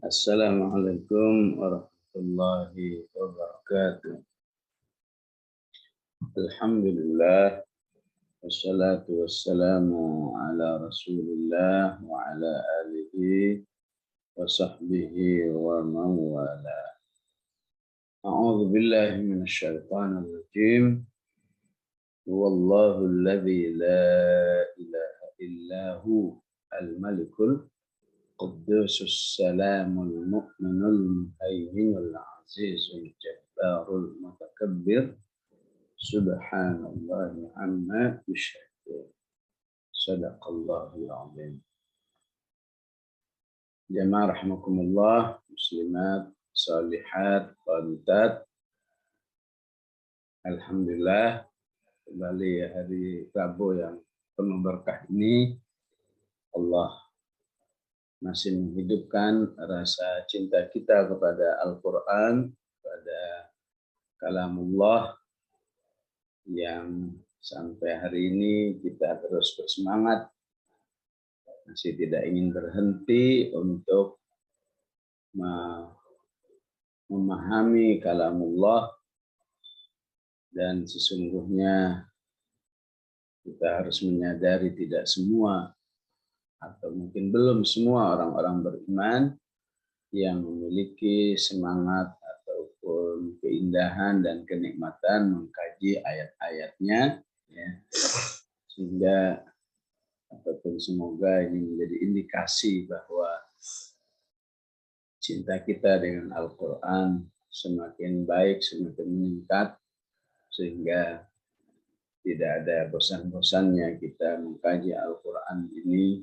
Assalamualaikum warahmatullahi wabarakatuh. Alhamdulillah wassalatu wassalamu ala Rasulillah wa ala alihi wa sahbihi wa man wala. A'udzu billahi minasyaitonir rajim. Wallahu alladzi la ilaha illa hu al-malikul قدوس السلام المؤمن المهيمن العزيز الجبار المتكبر سبحان الله عما يشركون صدق الله العظيم. Jamaah rahimakumullah, muslimat, salihat, qanitat. Alhamdulillah, kembali hari Rabu yang penuh berkah ini Allah masih menghidupkan rasa cinta kita kepada Al-Quran, kepada kalamullah yang sampai hari ini kita terus bersemangat, masih tidak ingin berhenti untuk memahami kalamullah, dan sesungguhnya kita harus menyadari tidak semua atau mungkin belum semua orang-orang beriman yang memiliki semangat ataupun keindahan dan kenikmatan mengkaji ayat-ayatnya, ya. Sehingga ataupun semoga ini menjadi indikasi bahwa cinta kita dengan Al-Quran semakin baik, semakin meningkat, sehingga tidak ada bosan-bosannya kita mengkaji Al-Quran ini,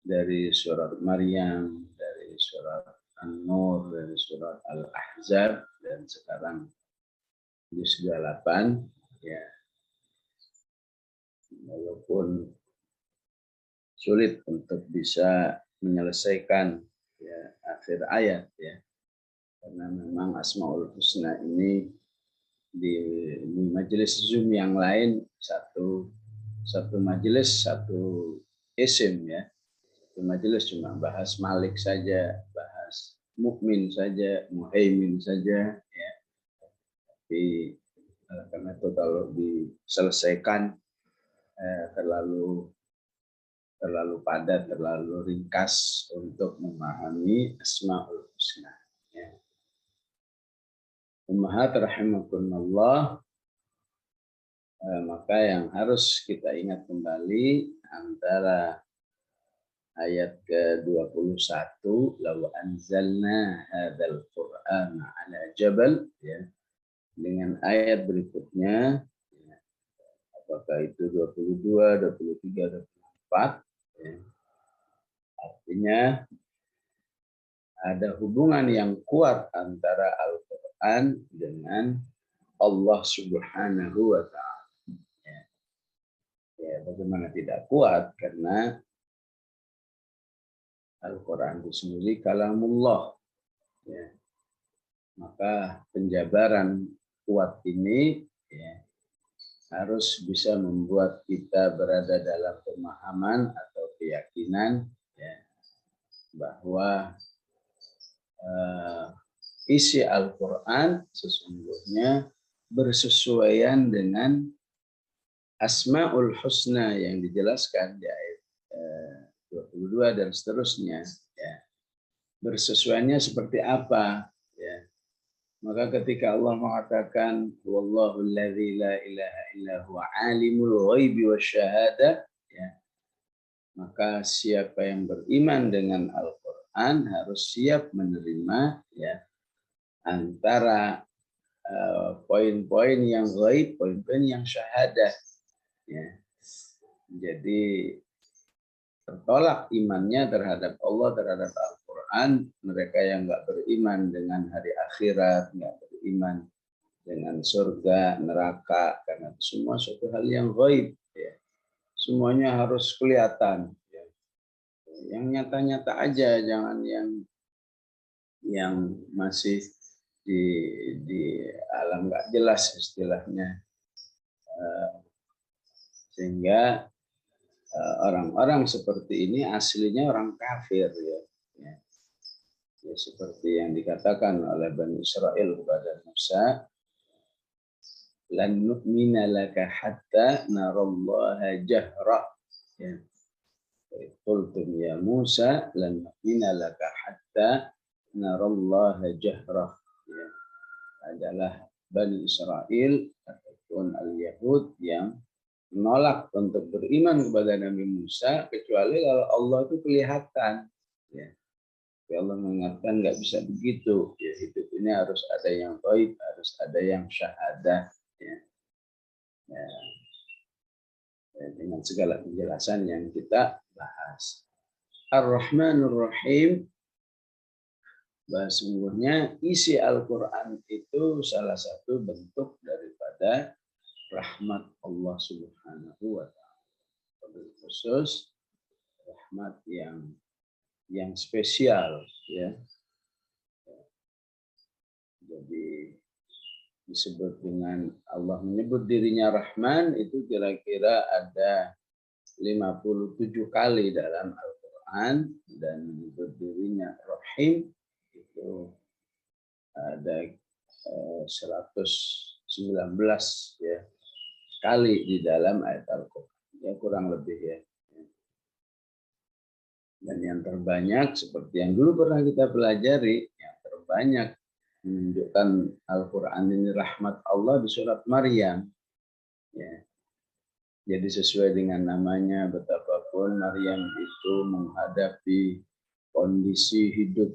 dari surat Maryam, dari surat An-Nur, dari surat Al-Ahzab, dan sekarang juz 28, ya. Walaupun sulit untuk bisa menyelesaikan, ya, akhir ayat, ya, karena memang Asmaul Husna ini di majelis Zoom yang lain satu majelis satu isim, ya. Majelis cuma bahas Malik saja, bahas Mukmin saja, Muhaimin saja, ya. Tapi karena itu kalau diselesaikan terlalu padat, terlalu ringkas untuk memahami Asmaul Husna, ya. Ummahat rahimakumullah, maka yang harus kita ingat kembali antara ayat ke-21, law anzalna hadzal qur'ana ala jabal, ya, dengan ayat berikutnya, ya, apakah itu 22, 23, 24, ya, artinya ada hubungan yang kuat antara Al-Quran dengan Allah Subhanahu wa Ta'ala. Ya. Ya, bagaimana tidak kuat, karena Al-Quran itu sendiri kalamullah, ya. Maka penjabaran kuat ini, ya, harus bisa membuat kita berada dalam pemahaman atau keyakinan, ya, bahwa isi Al-Quran sesungguhnya bersesuaian dengan Asmaul Husna yang dijelaskan di ayat 22 dan seterusnya, ya. Bersesuaiannya seperti apa, ya. Maka ketika Allah mengatakan wallahu alladzi la ilaha illa huwa alimul ghaibi wasyahadah, ya, maka siapa yang beriman dengan Al-Quran harus siap menerima, ya, antara poin-poin yang ghaib, poin-poin yang syahadah, ya. Jadi tertolak imannya terhadap Allah, terhadap Al-Quran, mereka yang nggak beriman dengan hari akhirat, nggak beriman dengan surga, neraka, karena semua suatu hal yang ghaib, ya. Semuanya harus kelihatan, ya. Yang nyata-nyata aja, jangan yang masih di alam nggak jelas istilahnya, sehingga orang-orang seperti ini aslinya orang kafir, ya. Ya, seperti yang dikatakan oleh Bani Israel kepada Musa, lan nu'mina laka hatta narallaha jahra. Ya. Qultum ya Musa lan nu'mina laka hatta narallaha jahra. Ya. Adalah Bani Israel ataupun al-Yahud yang menolak untuk beriman kepada Nabi Musa kecuali kalau Allah itu kelihatan. Ya. Allah mengingatkan nggak bisa begitu. Ya, hidup ini harus ada yang gaib, harus ada yang syahadah. Ya. Ya. Ya, dengan segala penjelasan yang kita bahas. Ar-Rahmanur Rahim, bahwa sungguhnya isi Al-Quran itu salah satu bentuk daripada rahmat Allah Subhanahu wa Ta'ala. Khusus rahmat yang spesial, ya. Jadi disebut dengan Allah menyebut dirinya Rahman itu kira-kira ada 57 kali dalam Al-Quran, dan menyebut dirinya Rahim itu ada 119 ya kali di dalam ayat Al-Quran, ya kurang lebih ya. Dan yang terbanyak seperti yang dulu pernah kita pelajari, yang terbanyak menunjukkan Al-Quran ini rahmat Allah di surat Maryam. Ya. Jadi sesuai dengan namanya, betapapun Maryam itu menghadapi kondisi hidup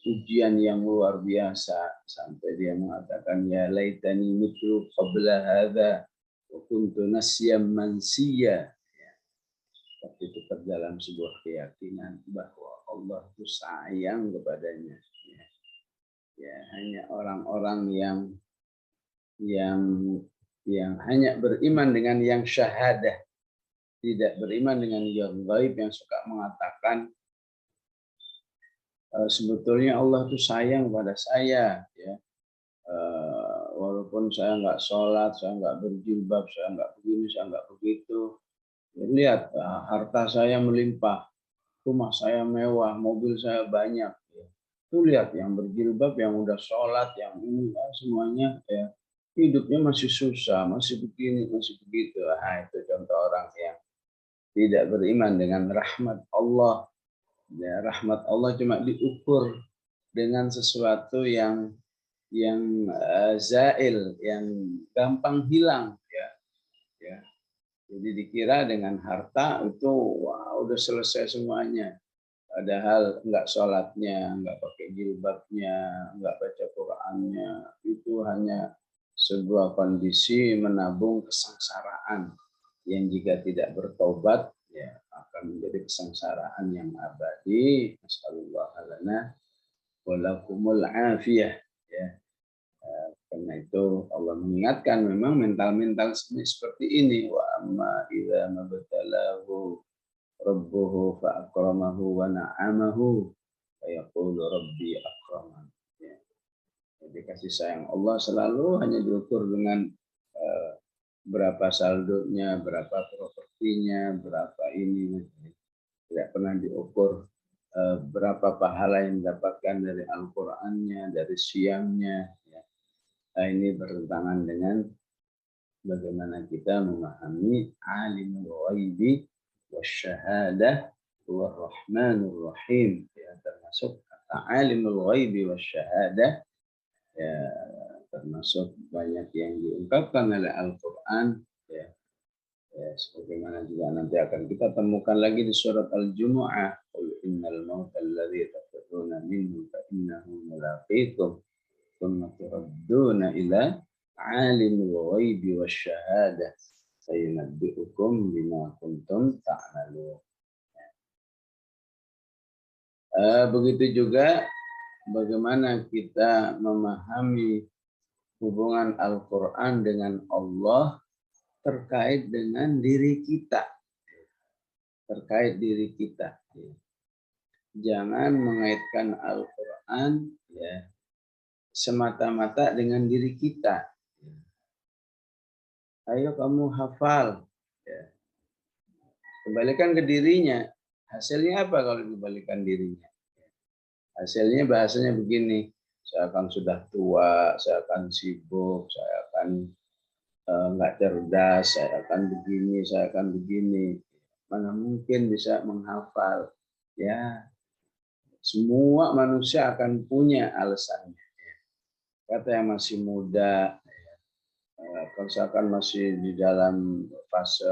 ujian yang luar biasa sampai dia mengatakan ya laitani mitu qabla hadza wa kuntu nasyam mansiya. Ya. Tapi tetap dalam sebuah keyakinan bahwa Allah itu sayang kepadanya. Ya. Ya, hanya orang-orang yang hanya beriman dengan yang syahadah, tidak beriman dengan yang gaib, yang suka mengatakan sebetulnya Allah itu sayang pada saya, ya. Walaupun saya nggak sholat, saya nggak berjilbab, saya nggak begini, saya nggak begitu. Lihat, harta saya melimpah, rumah saya mewah, mobil saya banyak. Tuh lihat yang berjilbab, yang udah sholat, yang ini semuanya ya hidupnya masih susah, masih begini, masih begitu. Nah, itu contoh orang yang tidak beriman dengan rahmat Allah. Ya, rahmat Allah cuma diukur dengan sesuatu yang zail, yang gampang hilang, ya. Ya. Jadi dikira dengan harta itu wah, udah selesai semuanya. Padahal enggak sholatnya, enggak pakai jilbabnya, enggak baca Qur'annya, itu hanya sebuah kondisi menabung kesengsaraan yang jika tidak bertobat ya akan menjadi kesengsaraan yang abadi. Nasallallahu lana wa lakumul afiyah, ya. Karena itu Allah mengingatkan memang mental-mental seperti ini, wa amma idza mabtalahu rabbuhu fa akramahu wa na'amahu fa yaqulu rabbi akraman. Ya. Jadi kasih sayang Allah selalu hanya diukur dengan berapa saldonya, berapa propertinya, berapa ini. Tidak pernah diukur berapa pahala yang didapatkan dari Al-Qur'annya, dari siamnya. Ya. Nah, ini bertentangan dengan bagaimana kita memahami alimul ghaibi wasyahadah wa rahmanur rahim, ya, termasuk kata alimul ghaibi wasyahadah, ya, termasuk banyak yang diungkapkan oleh Al-Quran, ya. Ya, sebagaimana juga nanti akan kita temukan lagi di surat Al-Jumu'ah, qul innal mauta alladzi tafirruna minhu fa innahu mulaqikum thumma turadduna ila alimul ghaibi wasyahadah sayunabbi'ukum bima kuntum ta'malun. Begitu juga bagaimana kita memahami hubungan Al-Quran dengan Allah terkait dengan diri kita. Terkait diri kita. Jangan mengaitkan Al-Quran ya, semata-mata dengan diri kita. Ayo kamu hafal. Ya. Kembalikan ke dirinya. Hasilnya apa kalau dikembalikan dirinya? Hasilnya bahasanya begini, saya akan sudah tua, saya akan sibuk, saya akan nggak cerdas, saya akan begini, saya akan begini. Mana mungkin bisa menghafal? Ya, semua manusia akan punya alasannya. Kata yang masih muda, misalkan masih di dalam fase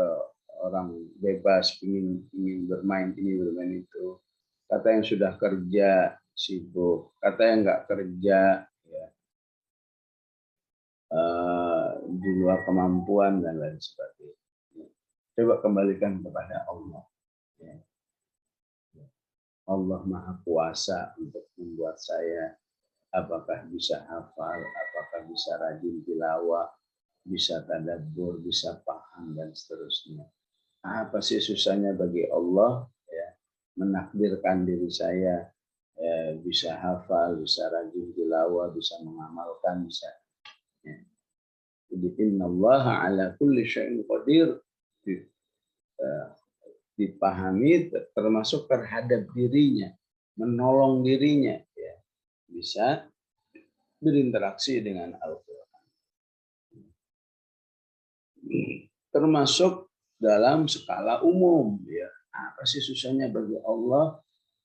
orang bebas, ingin bermain ini, bermain itu. Kata yang sudah kerja, sibuk. Kata yang nggak kerja, ya, di luar kemampuan dan lain sebagainya. Coba kembalikan kepada Allah. Ya. Allah Maha Kuasa untuk membuat saya apakah bisa hafal, apakah bisa rajin tilawah, bisa tadabbur, bisa paham dan seterusnya. Apa sih susahnya bagi Allah ya menakdirkan diri saya bisa hafal, bisa rajin tilawah, bisa mengamalkan, bisa. Ya. Jadi innallaha ala kulli syai'in qadir dipahami termasuk terhadap dirinya, menolong dirinya, ya, bisa berinteraksi dengan Al-Quran. Termasuk dalam skala umum, ya. Apa sih susahnya bagi Allah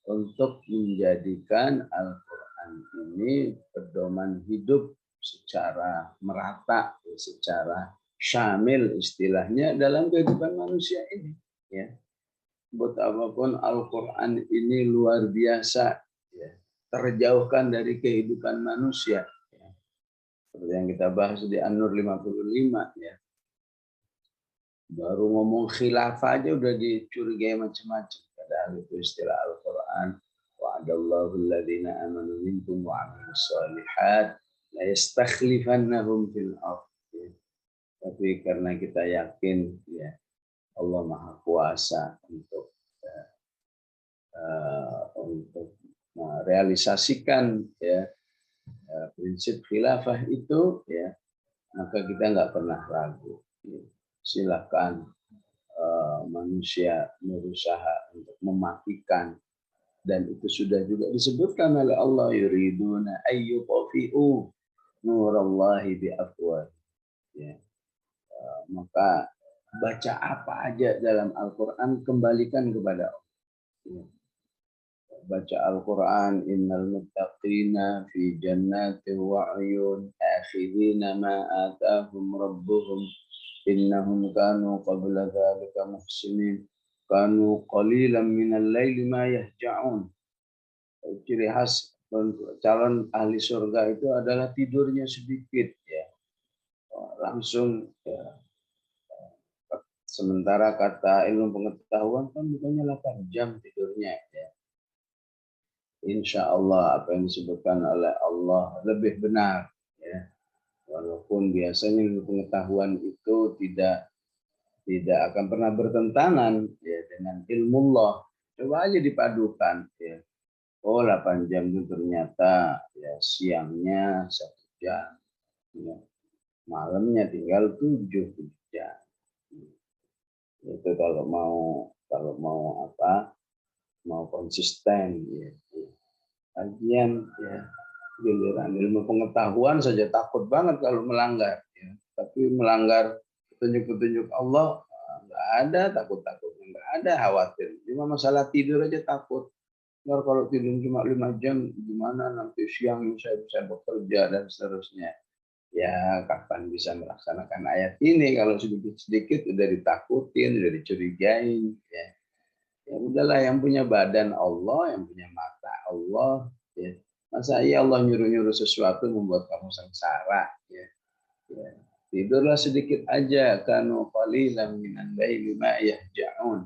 untuk menjadikan Al-Quran ini pedoman hidup secara merata, secara syamil istilahnya dalam kehidupan manusia ini, ya. Betapapun Al-Quran ini luar biasa, ya, terjauhkan dari kehidupan manusia, ya. Seperti yang kita bahas di An-Nur 55, ya. Baru ngomong khilafah aja udah dicurigai macam-macam. Padahal itu istilah Al-Quran. Wa'adallahu alladhina amanu minkum wa 'amilus shalihat la yastakhlifannahum fil ardh. Tapi karena kita yakin, ya, Allah Maha Kuasa untuk merealisasikan, ya, prinsip khilafah itu, ya, maka kita nggak pernah ragu. Silakan manusia berusaha untuk mematikan, dan itu sudah juga disebutkan oleh Allah, yuriduna ayyuqfi'u nurallahi biafwah. Ya. Maka baca apa aja dalam Al-Quran, kembalikan kepada Allah. Ya. Baca Al-Quran, innal muttaqina fi jannati wa 'uyun akhidina ma atahum rabbuhum innahum kanu qabla dzalika muhsinin kanu qalilan minal laili ma yahja'un. Ciri khas calon ahli surga itu adalah tidurnya sedikit, ya. Langsung, ya. Sementara kata ilmu pengetahuan kan bukannya 8 jam tidurnya, ya. Insya Allah apa yang disebutkan oleh Allah lebih benar, ya. Walaupun biasanya ilmu pengetahuan itu tidak akan pernah bertentangan, ya, dengan ilmu Allah. Coba aja dipadukan, ya. Oh, 8 jam itu ternyata, ya, siangnya 1 jam, ya. Malamnya tinggal 7 jam. Itu kalau mau apa? Mau konsisten, ya. Kajian, ya, giliran ilmu pengetahuan saja takut banget kalau melanggar, ya. Tapi melanggar petunjuk-petunjuk Allah nggak ada takut-takutnya, nggak ada khawatir. Cuma masalah tidur aja takut. Ntar kalau tidur cuma 5 jam gimana nanti siang saya bisa bekerja dan seterusnya. Ya, kapan bisa melaksanakan ayat ini kalau sedikit-sedikit udah ditakutin, udah dicurigain, ya. Ya udahlah, yang punya badan Allah, yang punya mata Allah, ya. Masa iya Allah nyuruh-nyuruh sesuatu membuat kamu sengsara, ya. Ya. Tidurlah sedikit aja, kanu qalilan minan laili ma yahja'un.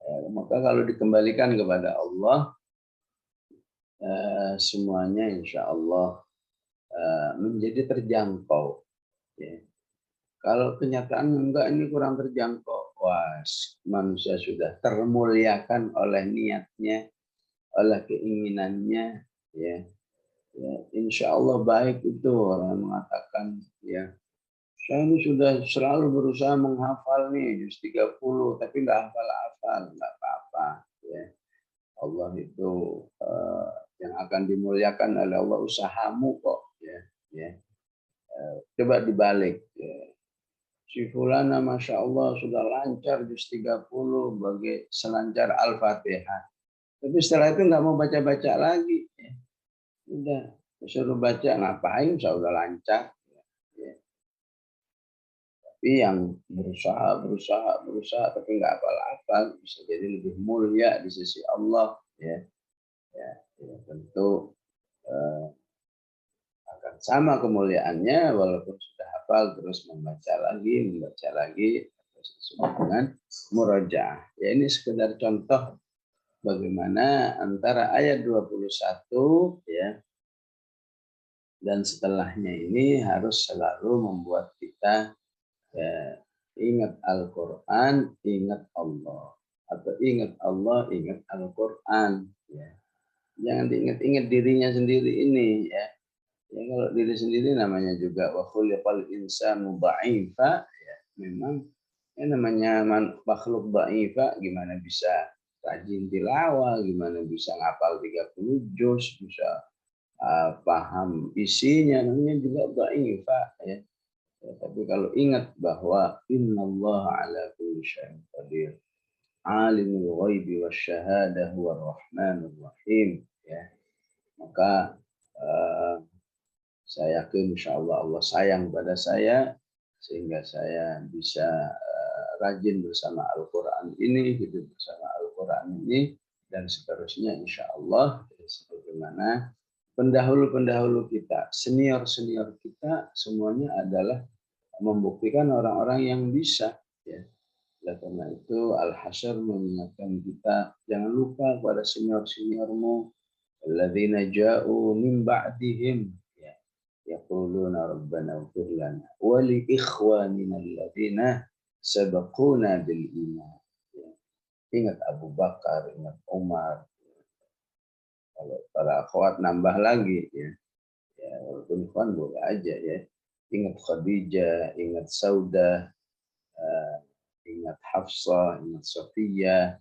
Ya, maka kalau dikembalikan kepada Allah, semuanya insya Allah menjadi terjangkau, ya. Kalau kenyataan enggak, ini kurang terjangkau, wah, manusia sudah termuliakan oleh niatnya, oleh keinginannya, ya. Ya, insya Allah baik itu orang mengatakan, ya, saya ini sudah selalu berusaha menghafal nih juz 30 tapi nggak hafal-hafal, nggak apa-apa, ya. Allah itu yang akan dimuliakan oleh Allah usahamu kok, ya. Coba dibalik, ya. Si fulana Masya Allah sudah lancar juz 30 bagi selancar Al-Fatihah. Tapi setelah itu nggak mau baca-baca lagi. Ya. Udah, disuruh baca ngapain, sudah lancar. Ya. Tapi yang berusaha, tapi nggak hafal-hafal, bisa jadi lebih mulia di sisi Allah. Ya, tentu akan sama kemuliaannya walaupun sudah hafal terus membaca lagi sesuai dengan murojaah. Ya, ini sekedar contoh bagaimana antara ayat 21 ya dan setelahnya ini harus selalu membuat kita ingat Al-Quran, ingat Allah, atau ingat Allah, ingat Al-Quran. Ya. Jangan diingat-ingat dirinya sendiri ini, ya. Ya, kalau diri sendiri namanya juga wa khuliqal insanu dha'ifa, ya. Memang ya namanya makhluk dha'ifa, gimana bisa rajin tilawah, gimana bisa ngapal 30 juz, bisa paham isinya, namanya juga dha'ifa, ya. Ya, tapi kalau ingat bahwa innallaha ala kulli syai'in qadir, alimul ghaibi wasyahadah huwar rahmanur rahim, ya. Maka saya yakin insyaallah Allah sayang pada saya sehingga saya bisa rajin bersama Al-Qur'an ini, hidup bersama Al-Qur'an ini, dan seterusnya insyaallah, sebagaimana pendahulu-pendahulu kita, senior-senior kita semuanya adalah membuktikan orang-orang yang bisa, ya. Oleh karena itu Al-Hasyr mengingatkan kita, jangan lupa pada senior-seniormu, alladzina ja'u min ba'dihim, ya, yaquluna rabbana ighfir lana wa li ikhwanina alladzina sabaquna bil iman. Ya. Ingat Abu Bakar, ingat Umar. Kalau para akhwat nambah lagi, ya. Ya, walaupun ikhwan boleh aja, ya. Ingat Khadijah, ingat Saudah, ingat Hafsah, ingat Sofiyah,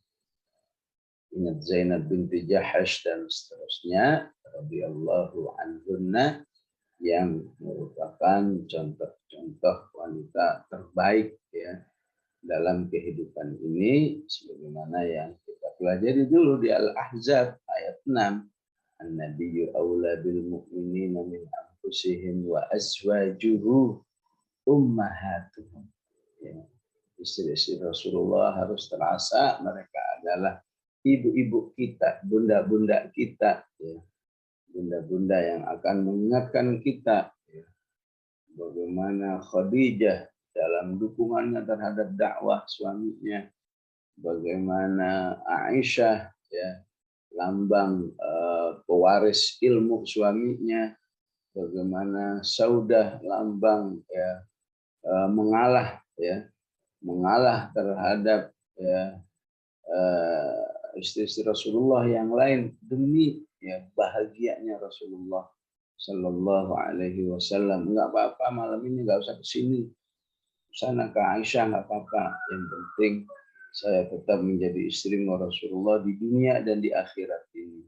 ingat Zainab binti Jahash, dan seterusnya, radhiyallahu anhunna, yang merupakan contoh-contoh wanita terbaik, ya, dalam kehidupan ini, sebagaimana yang kita pelajari dulu di Al-Ahzab ayat 6. An-nabiyyu aula bil mu'minina min anfusihim wa azwajuhu ummahatuhum. Ya. Istri-istri Rasulullah harus terasa mereka adalah ibu-ibu kita, bunda-bunda kita, ya. Bunda-bunda yang akan mengingatkan kita, ya, bagaimana Khadijah dalam dukungannya terhadap dakwah suaminya, bagaimana Aisyah, ya, lambang pewaris ilmu suaminya, bagaimana Saudah lambang, ya, mengalah, ya, mengalah terhadap, ya, istri-istri Rasulullah yang lain demi, ya, bahagianya Rasulullah Shallallahu Alaihi Wasallam. Enggak apa-apa malam ini enggak usah kesini, sana ke Aisyah nggak apa-apa. Yang penting saya tetap menjadi istri Rasulullah di dunia dan di akhirat ini,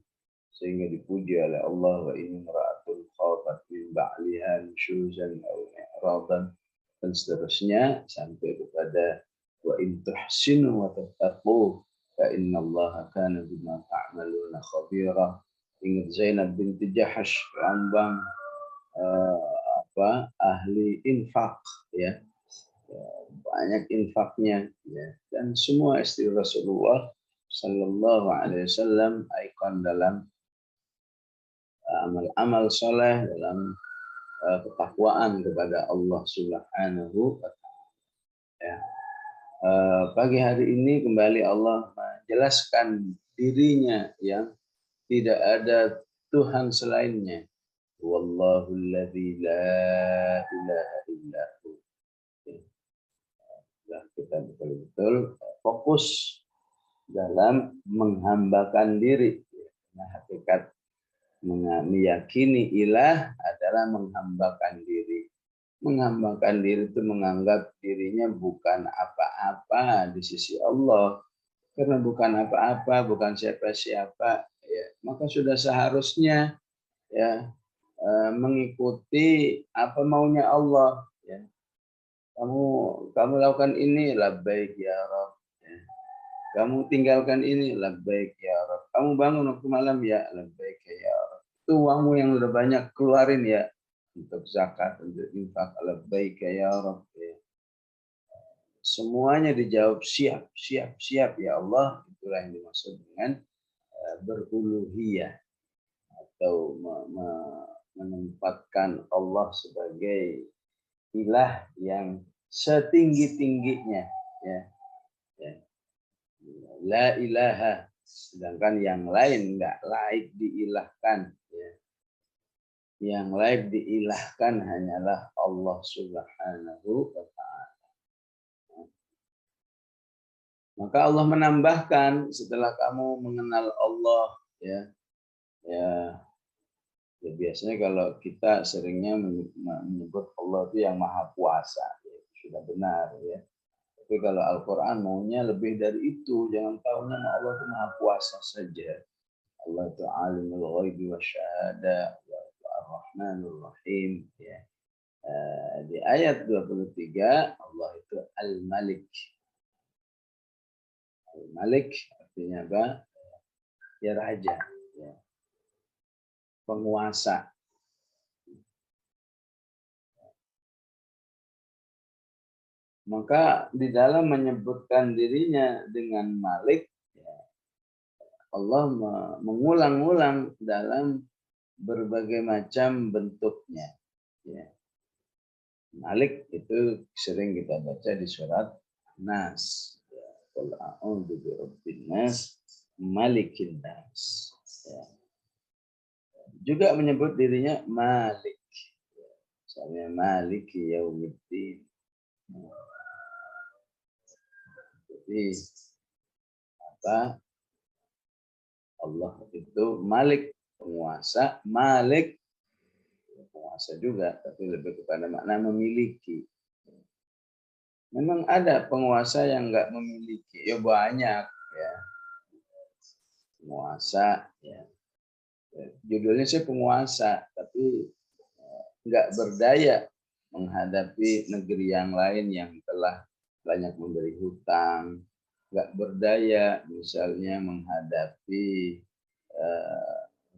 sehingga dipuji oleh Allah, wa in ra'atul khafat min ba'liha nusyuzan aw i'radan, dan seterusnya sampai kepada wa in tuhsinu wa tattaqu fa innallaha kana bima ta'maluna khabira. Ingat Zainab binti Jahash, lambang ahli infak, ya. Banyak infaknya, ya. Dan semua istri Rasulullah Sallallahu Alaihi Wasallam ikon dalam amal-amal soleh, dalam ketakwaan kepada Allah Subhanahu wa Ta'ala. Ya. Pagi hari ini kembali Allah menjelaskan dirinya yang tidak ada Tuhan selainnya. Wallahu alladzi la ilaha illa hu. Kita betul-betul fokus dalam menghambakan diri. Nah, hakikat meyakini ilah adalah menghambakan diri. Menghambakan diri itu menganggap dirinya bukan apa-apa di sisi Allah. Karena bukan apa-apa, bukan siapa-siapa, ya, maka sudah seharusnya ya mengikuti apa maunya Allah. Ya. Kamu lakukan ini, labbaik ya Rabb. Ya. Kamu tinggalkan ini, labbaik ya Rabb. Kamu bangun waktu malam, ya labbaik ya Rabb. Itu uangmu yang udah banyak keluarin ya untuk zakat, untuk infak, labbaik ya Rabb. Ya. Semuanya dijawab siap, siap, siap ya Allah. Itulah yang dimaksud dengan beruluhiyah atau menempatkan Allah sebagai ilah yang setinggi-tingginya, ya. Ya. La ilaha, sedangkan yang lain enggak laik diilahkan, ya. Yang laik diilahkan hanyalah Allah Subhanahu wa ta'ala. Maka Allah menambahkan setelah kamu mengenal Allah, ya. Ya, biasanya kalau kita seringnya menyebut Allah itu yang maha kuasa, ya, sudah benar ya. Tapi kalau Al-Quran maunya lebih dari itu, jangan tahunya Allah itu maha kuasa saja. Allah itu alimul ghaibi wa syahada, Allah itu ar-Rahmanur Rahim. Ya. Di ayat 23 Allah itu Al-Malik. Al-Malik artinya apa? Ya raja, ya. Penguasa. Maka di dalam menyebutkan dirinya dengan Malik, ya, Allah mengulang-ulang dalam berbagai macam bentuknya. Ya. Malik itu sering kita baca di surat Nas. Qul a'udzu birabbin nas, malikin nas. Ya. Juga menyebut dirinya Malik. Misalnya Maliki Yaumiddin. Jadi apa? Allah itu Malik, penguasa, Malik penguasa juga, tapi lebih kepada makna memiliki. Memang ada penguasa yang enggak memiliki, ya banyak ya. Penguasa ya. Judulnya sih penguasa, tapi enggak berdaya menghadapi negeri yang lain yang telah banyak memberi hutang, enggak berdaya misalnya menghadapi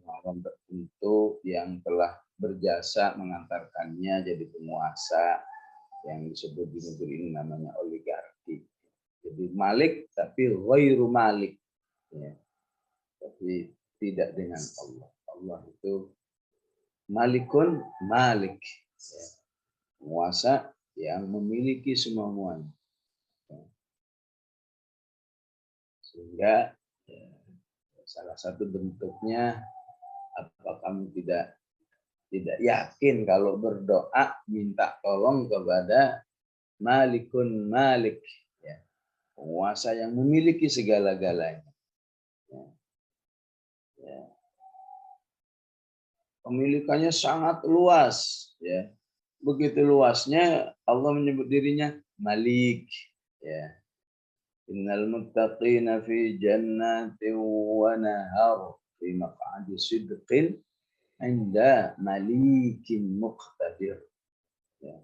orang tertentu yang telah berjasa mengantarkannya jadi penguasa, yang disebut di negeri ini namanya oligarki. Jadi Malik tapi ghairu Malik, ya. Tapi tidak dengan Allah. Allah itu Malikun Malik, ya. Penguasa yang memiliki semuanya. Sehingga ya, salah satu bentuknya apa kamu tidak yakin kalau berdoa minta tolong kepada Malikun Malik, ya, penguasa yang memiliki segala-galanya. Ya. Ya. Pemilikannya sangat luas, ya. Begitu luasnya Allah menyebut dirinya Malik, ya. Innal muttaqina fi jannatin wa nahar fi maq'adi sidqin inda malikin muqtadir. Ya.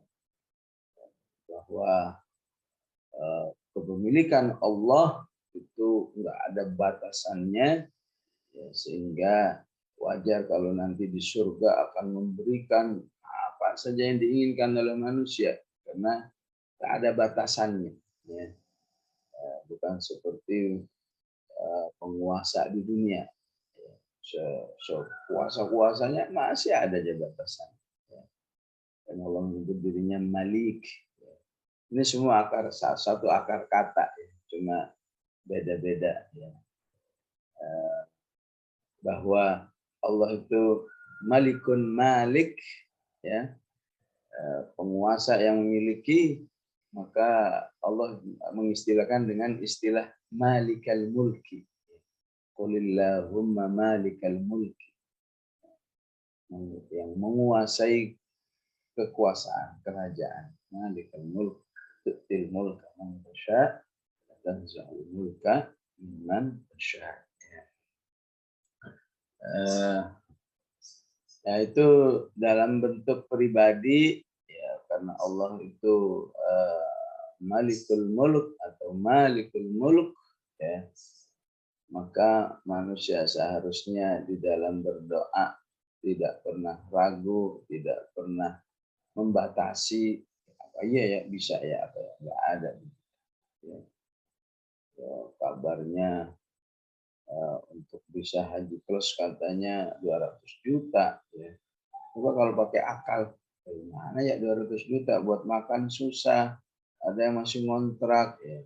Bahwa kepemilikan Allah itu enggak ada batasannya, ya, sehingga wajar kalau nanti di surga akan memberikan apa saja yang diinginkan oleh manusia karena enggak ada batasannya, ya. Bukan seperti penguasa di dunia, ya. Kuasa-kuasanya masih ada aja batasan, ya. Dan Allah menyebut dirinya Malik. Ini semua satu akar kata, ya. Cuma beda-beda, ya. Bahwa Allah itu Malikun Malik, ya, penguasa yang memiliki, maka Allah mengistilahkan dengan istilah Malikal Mulki. Qulillahumma Malikal Mulki, yang menguasai kekuasaan, kerajaan. Malikal Mulk, tu'til mulka man tasha, tanzi'ul mulka mimman tasha. Eh, ya itu dalam bentuk pribadi ya, karena Allah itu Malikul Mulk atau Malikul Mulk ya, maka manusia seharusnya di dalam berdoa tidak pernah ragu, tidak pernah membatasi apa iya ya bisa ya apa ya nggak ada ya. Ya, kabarnya untuk bisa haji plus katanya 200 juta ya. Coba kalau pakai akal, dari mana ya 200 juta buat makan susah, ada yang masih ngontrak ya.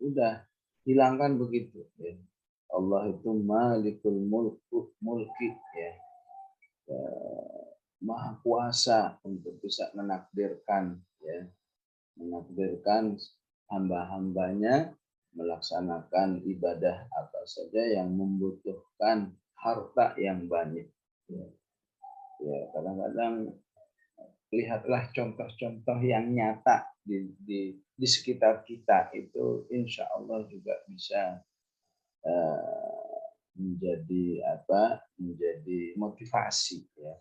Udah hilangkan begitu ya. Allah itu Malikul Mulki ya. Maha kuasa untuk bisa menakdirkan ya, menakdirkan hamba-hambanya melaksanakan ibadah apa saja yang membutuhkan harta yang banyak. Ya, kadang-kadang lihatlah contoh-contoh yang nyata di sekitar kita itu, insya Allah juga bisa menjadi menjadi motivasi ya.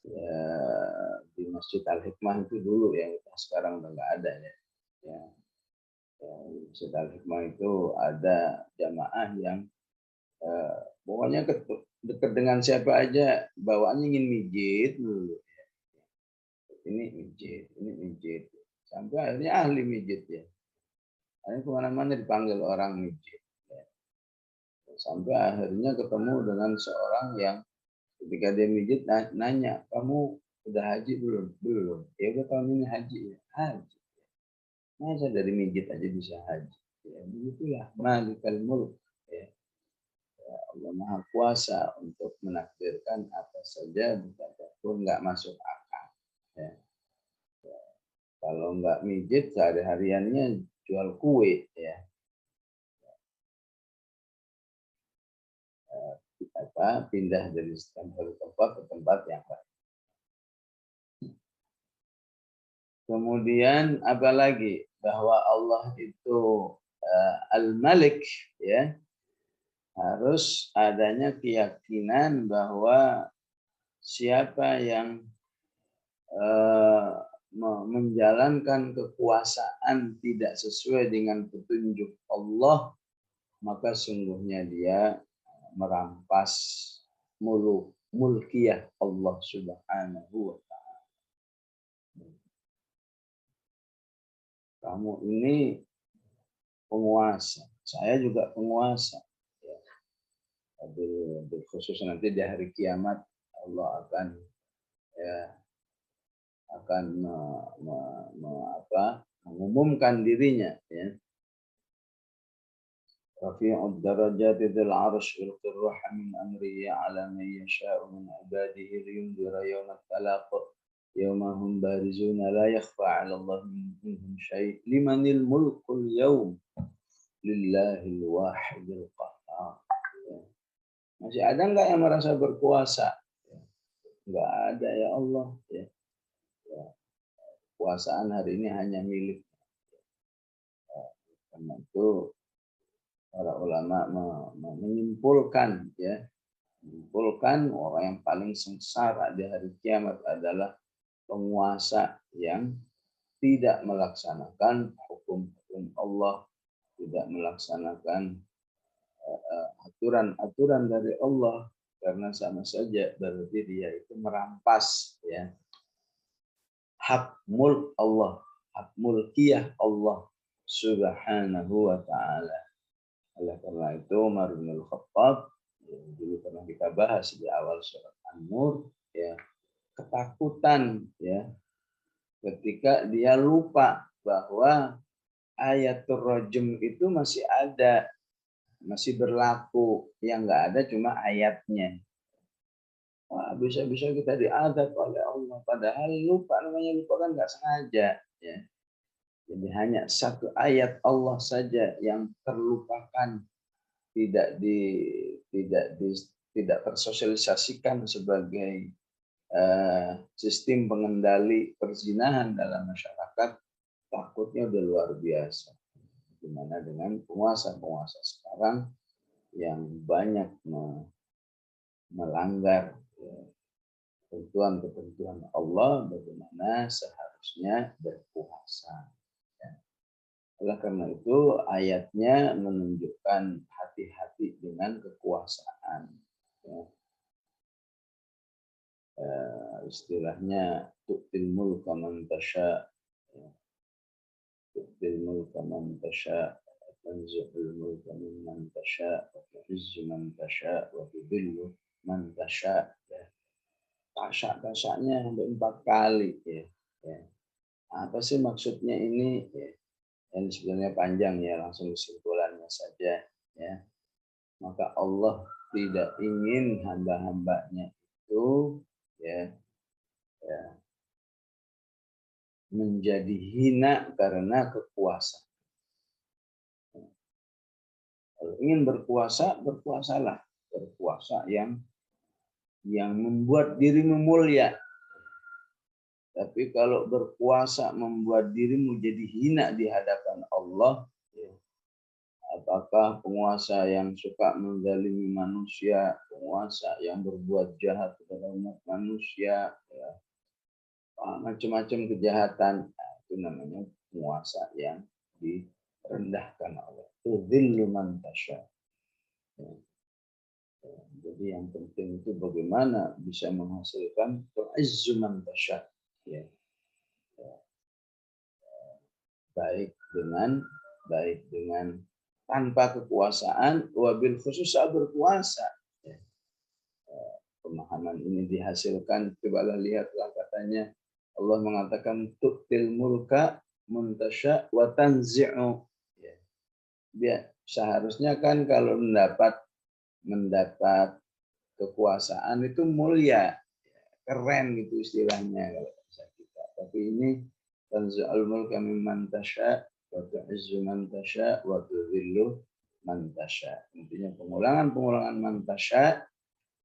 Ya, di Masjid Al Hikmah itu dulu yang sekarang udah nggak ada ya. Ya, Masjid Al Hikmah itu ada jamaah yang pokoknya dekat dengan siapa aja bawaannya ingin mijit dulu. Ini mijit. Sampai akhirnya ahli mijit ya. Akhirnya kemana-mana dipanggil orang mijit. Ya. Sampai akhirnya ketemu dengan seorang yang ketika dia mijit nanya, kamu udah haji belum? Belum. Ya udah tahun ini haji ya. Haji. Masa dari mijit aja bisa haji. Ya, begitulah Malikal Mulk. Ya. Ya, Allah Maha Kuasa untuk menakdirkan apa saja betapapun nggak masuk akal. Ya. Kalau nggak mijit sehari-hariannya jual kue ya. Pindah dari satu tempat ke tempat yang lain. Kemudian apalagi bahwa Allah itu Al-Malik ya, harus adanya keyakinan bahwa siapa yang menjalankan kekuasaan tidak sesuai dengan petunjuk Allah, maka sungguhnya dia merampas mulkiyah Allah Subhanahu wa Ta'ala. Kamu ini penguasa, saya juga penguasa. Ya. Khusus nanti di hari kiamat Allah akan mengumumkan dirinya ya. Rafi'ud darajati dzil 'arsy yulqir ruha min amrihi 'ala man yasha'u min 'ibadihi liyundhira yawma talaq yawma hum barizuna la yakhfa 'ala Allah minhum syai' limanil mulkul yawm lillahil wahidil qahhar. Masih ada enggak yang merasa berkuasa? Enggak ada ya Allah ya. Kekuasaan hari ini hanya milik. Karena itu para ulama menyimpulkan ya, orang yang paling sengsara di hari kiamat adalah penguasa yang tidak melaksanakan hukum-hukum Allah, tidak melaksanakan aturan-aturan dari Allah, karena sama saja berarti dia itu merampas ya hak mulk Allah, hak mulkiyah Allah Subhanahu wa Ta'ala. Oleh karena itu Umar bin Khattab yang dulu pernah kita bahas di awal surat An-Nur ya, ketakutan ya ketika dia lupa bahwa ayatul rajm itu masih ada, masih berlaku, yang enggak ada cuma ayatnya. Wah, bisa-bisa kita diadab oleh Allah padahal lupa, namanya lupa kan enggak sengaja ya. Jadi hanya satu ayat Allah saja yang terlupakan, tidak tersosialisasikan sebagai sistem pengendali perzinahan dalam masyarakat, takutnya udah luar biasa. Gimana dengan penguasa-penguasa sekarang yang banyak melanggar ketentuan-ketentuan Allah, bagaimana seharusnya berpuasa. Ya. Oleh karena itu ayatnya menunjukkan hati-hati dengan kekuasaan. Ya. Istilahnya tu'til mulka man tasya, tu'til mulka man tasya, tanzi'ul mulka mimman tasya, wa tu'izzu man tasya, wa tudhillu man tasya. Tasya-tasyanya sampai 4 kali ya. Ya. Apa sih maksudnya ini? Ya. Yang sebenarnya panjang ya, langsung kesimpulannya saja ya. Maka Allah tidak ingin hamba-hambanya itu ya, ya menjadi hina karena kekuasaan. Kalau ingin berkuasa, berkuasalah. Berkuasa yang membuat dirimu mulia. Tapi kalau berkuasa membuat dirimu jadi hina di hadapan Allah, ya, apakah penguasa yang suka menzalimi manusia, penguasa yang berbuat jahat kepada umat manusia, ya, macam-macam kejahatan, itu namanya penguasa yang direndahkan Allah. Tudzillu man tasya. Jadi yang penting itu bagaimana bisa menghasilkan tu'izzu man tasya. Ya. Baik dengan tanpa kekuasaan, wabil khusus saat berkuasa. Ya. Pemahaman ini dihasilkan, cobalah lihatlah katanya Allah mengatakan tu'til mulka muntasya wa tanzi'u. Ya. Dia seharusnya kan kalau mendapat kekuasaan itu mulia, keren gitu istilahnya kalau bahasa kita. Tapi ini tanzi'ul mulka mimman tasya wa tu'izzu man tasya wa tudhillu man tasya. Intinya pengulangan man tasya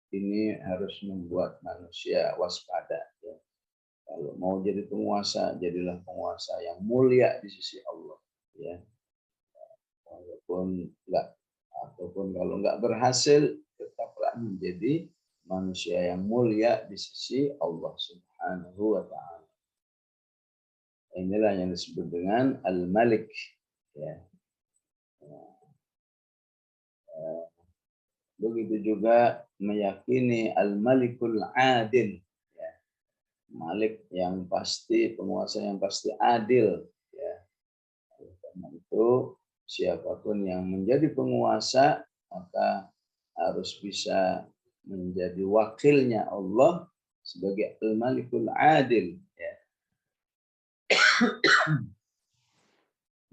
ini harus membuat manusia waspada ya. Kalau mau jadi penguasa, jadilah penguasa yang mulia di sisi Allah ya. Ataupun kalau enggak berhasil, tetaplah menjadi manusia yang mulia di sisi Allah Subhanahu wa taala. Inilah yang disebut dengan Al-Malik ya. Begitu juga meyakini Al-Malikul Adil ya. Malik yang pasti, penguasa yang pasti adil ya. Karena itu siapapun yang menjadi penguasa maka harus bisa menjadi wakilnya Allah sebagai Al-Malikul Adil ya.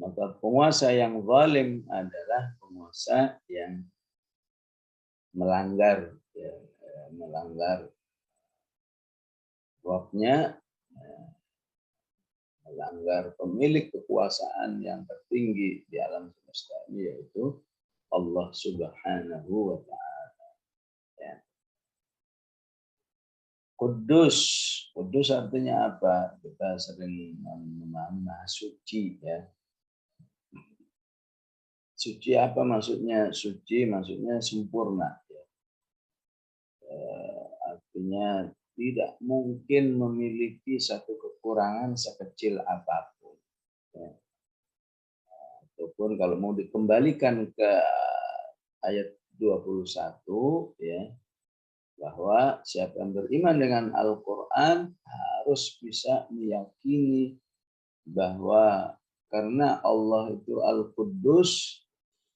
Maka penguasa yang zalim adalah penguasa yang melanggar ya, melanggar waknya, melanggar pemilik kekuasaan yang tertinggi di alam semesta ini, yaitu Allah Subhanahu wa taala ya. Kudus. Kudus artinya apa? Kita sering memahami suci ya. Suci apa maksudnya? Suci maksudnya sempurna. Ya. Artinya tidak mungkin memiliki satu kekurangan sekecil apapun. Ya. Ataupun kalau mau dikembalikan ke ayat 21 ya, bahwa siapa yang beriman dengan Al-Quran harus bisa meyakini bahwa karena Allah itu Al-Quddus,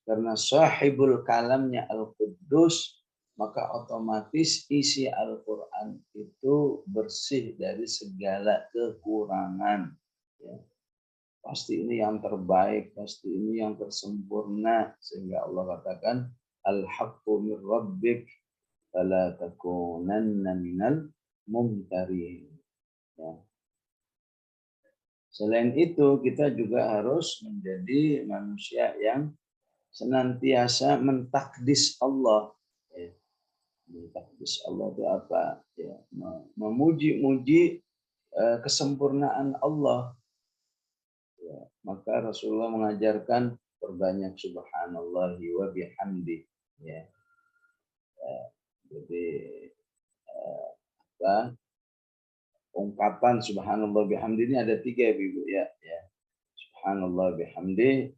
karena sahibul kalamnya Al-Quddus, maka otomatis isi Al-Quran itu bersih dari segala kekurangan. Ya. Pasti ini yang terbaik, pasti ini yang tersempurna. Sehingga Allah katakan, Al-haqqu min rabbik, fala takunanna minal mumtarin. Ya. Selain itu, kita juga harus menjadi manusia yang senantiasa mentakdis Allah. Ya. Mentakdis Allah itu apa? Ya. Memuji-muji kesempurnaan Allah. Ya. Maka Rasulullah mengajarkan perbanyak subhanallahi wa bihamdi. ya. Jadi apa, ungkapan subhanallah bihamdi ini ada 3 Ibu ya. Subhanallah bihamdi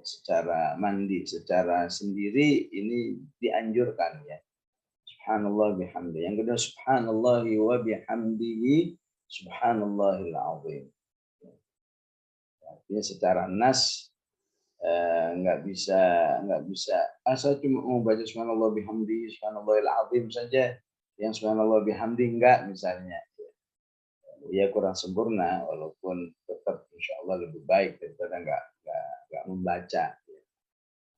secara mandi, secara sendiri ini dianjurkan ya. Subhanallah bihamdi. Yang kedua subhanallahi wa bihamdihi subhanallahil azim. Artinya secara nas nggak bisa saya cuma mau baca subhanallah bihamdi subhanallahil azim saja, yang subhanallah bihamdi enggak misalnya, ya kurang sempurna, walaupun tetap insya Allah lebih baik daripada nggak membaca.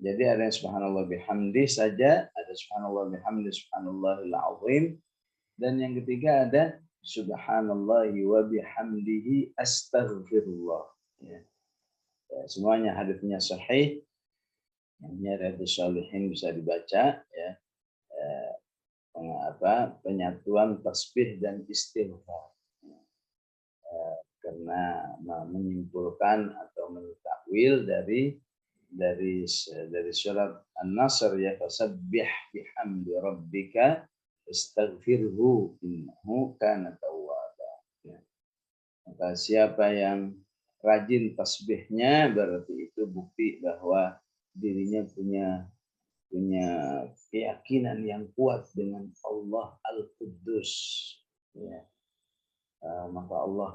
Jadi ada yang subhanallah bihamdi saja, ada subhanallah bihamdi subhanallahil azim, dan yang ketiga ada subhanallahi wa bihamdihi astaghfirullah. Ya. Semuanya hadisnya sahih. Ini Riyadhus Shalihin bisa dibaca ya. Penyatuan tasbih dan istighfar. Karena menyimpulkan atau mentakwil dari surat An-Nasr ya, fasabbih bihamdi rabbika astaghfirhu innahu kana tawwaba. Maka siapa yang rajin tasbihnya berarti itu bukti bahwa dirinya punya keyakinan yang kuat dengan Allah Al-Quddus. Ya. Maka Allah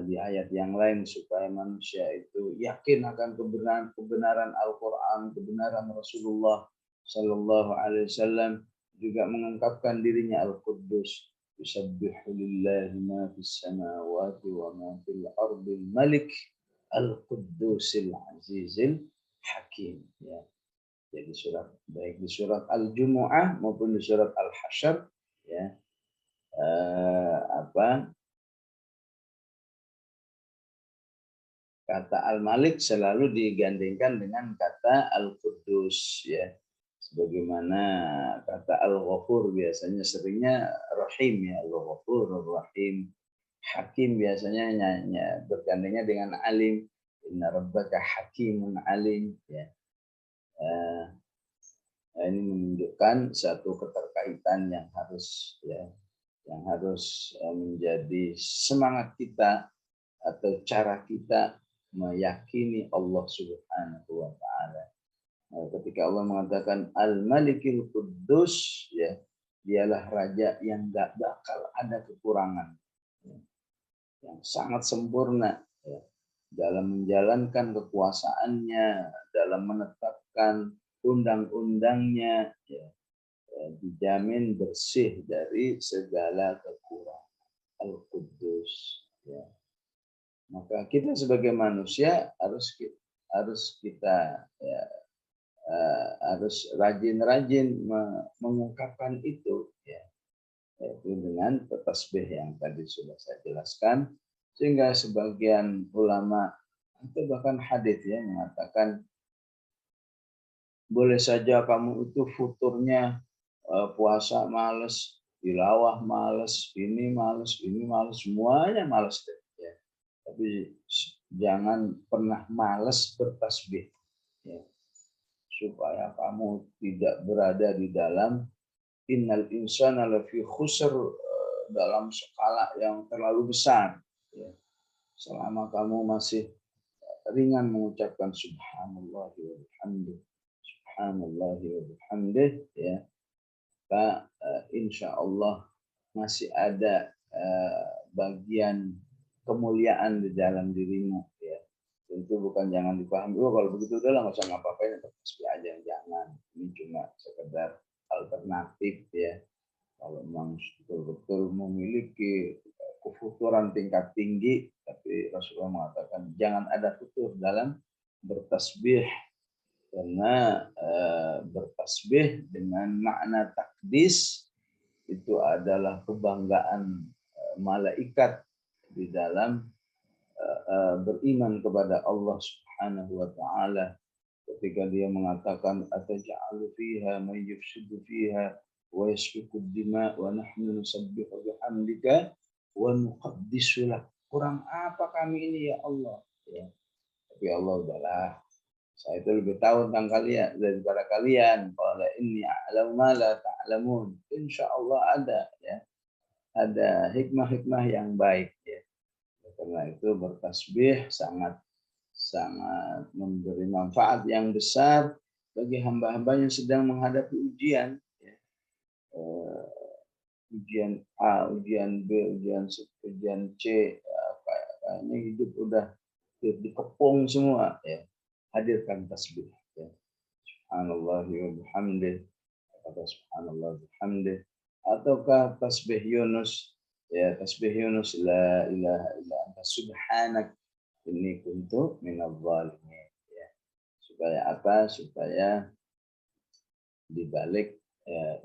di ayat yang lain supaya manusia itu yakin akan kebenaran Al-Quran, kebenaran Rasulullah Sallallahu Alaihi Wasallam, juga mengungkapkan dirinya Al-Quddus. Yusabbihu lillahi ma fis samawati wa ma fil ardil malik Al-Quddusil Azizil Hakim. Ya. Jadi baik di surat Al-Jumu'ah maupun di surat Al-Hasyr ya, kata Al-Malik selalu digandengkan dengan kata Al-Quddus ya. Sebagaimana kata Al-Ghafur biasanya seringnya Rahim ya, Al-Ghafur, Ar-Rahim. Hakim biasanya bergandengnya dengan Alim. Inna rabbaka hakimun alim ya. Ini menunjukkan satu keterkaitan yang harus menjadi semangat kita atau cara kita meyakini Allah Subhanahu wa taala. Ketika Allah mengatakan Al-Malikil Quddus ya, dialah raja yang enggak bakal ada kekurangan. Yang sangat sempurna ya, dalam menjalankan kekuasaannya, dalam menetapkan undang-undangnya ya, dijamin bersih dari segala kekurangan. Al-Quddus ya. Maka kita sebagai manusia harus kita ya, harus rajin-rajin mengungkapkan itu ya, yaitu dengan tasbih yang tadi sudah saya jelaskan, sehingga sebagian ulama atau bahkan hadits ya mengatakan boleh saja kamu itu futurnya puasa males, tilawah males, ini males, semuanya males ya. Tapi jangan pernah males bertasbih ya. Supaya kamu tidak berada di dalam innal insana lafi khusr, dalam skala yang terlalu besar ya. Selama kamu masih ringan mengucapkan subhanallah wa bihamdih, subhanallah wa bihamdih ya, maka insya Allah masih ada bagian kemuliaan di dalam dirimu ya. Tentu bukan jangan dipahami, kalau begitu udahlah nggak usah ngapa-ngapain, tasbih aja, jangan. Ini cuma sekedar alternatif ya. Kalau memang betul-betul memiliki kefuturan tingkat tinggi, tapi Rasulullah mengatakan jangan ada futur dalam bertasbih, karena bertasbih dengan makna takdis itu adalah kebanggaan malaikat di dalam beriman kepada Allah Subhanahu wa taala, ketika dia mengatakan ataj'alu fiha may yufsidu fiha wa yasfiku ad-dima wa nahnu nusabbihu bihamdika wa nuqaddisu lak. Kurang apa kami ini ya Allah ya. Tapi Allah udahlah, Saya itu lebih tahu tentang kalian daripada kalian. Qala inni a'lamu ma la ta'lamun. Insyaallah ada ya. Ada hikmah-hikmah yang baik ya. Karena itu bertasbih sangat sangat memberi manfaat yang besar bagi hamba-hamba yang sedang menghadapi ujian ya. Ujian A, ujian B, ujian C, kayaknya hidup udah dikepung semua ya. Hadirkan tasbih ya. Subhanallah wa bihamdih, atau subhanallah bihamdih, ataukah tasbih Yunus ya, tasbih Yunus la ilaha illa anta subhanak inni kuntu minadz zalimin ya. Supaya apa? Supaya dibalik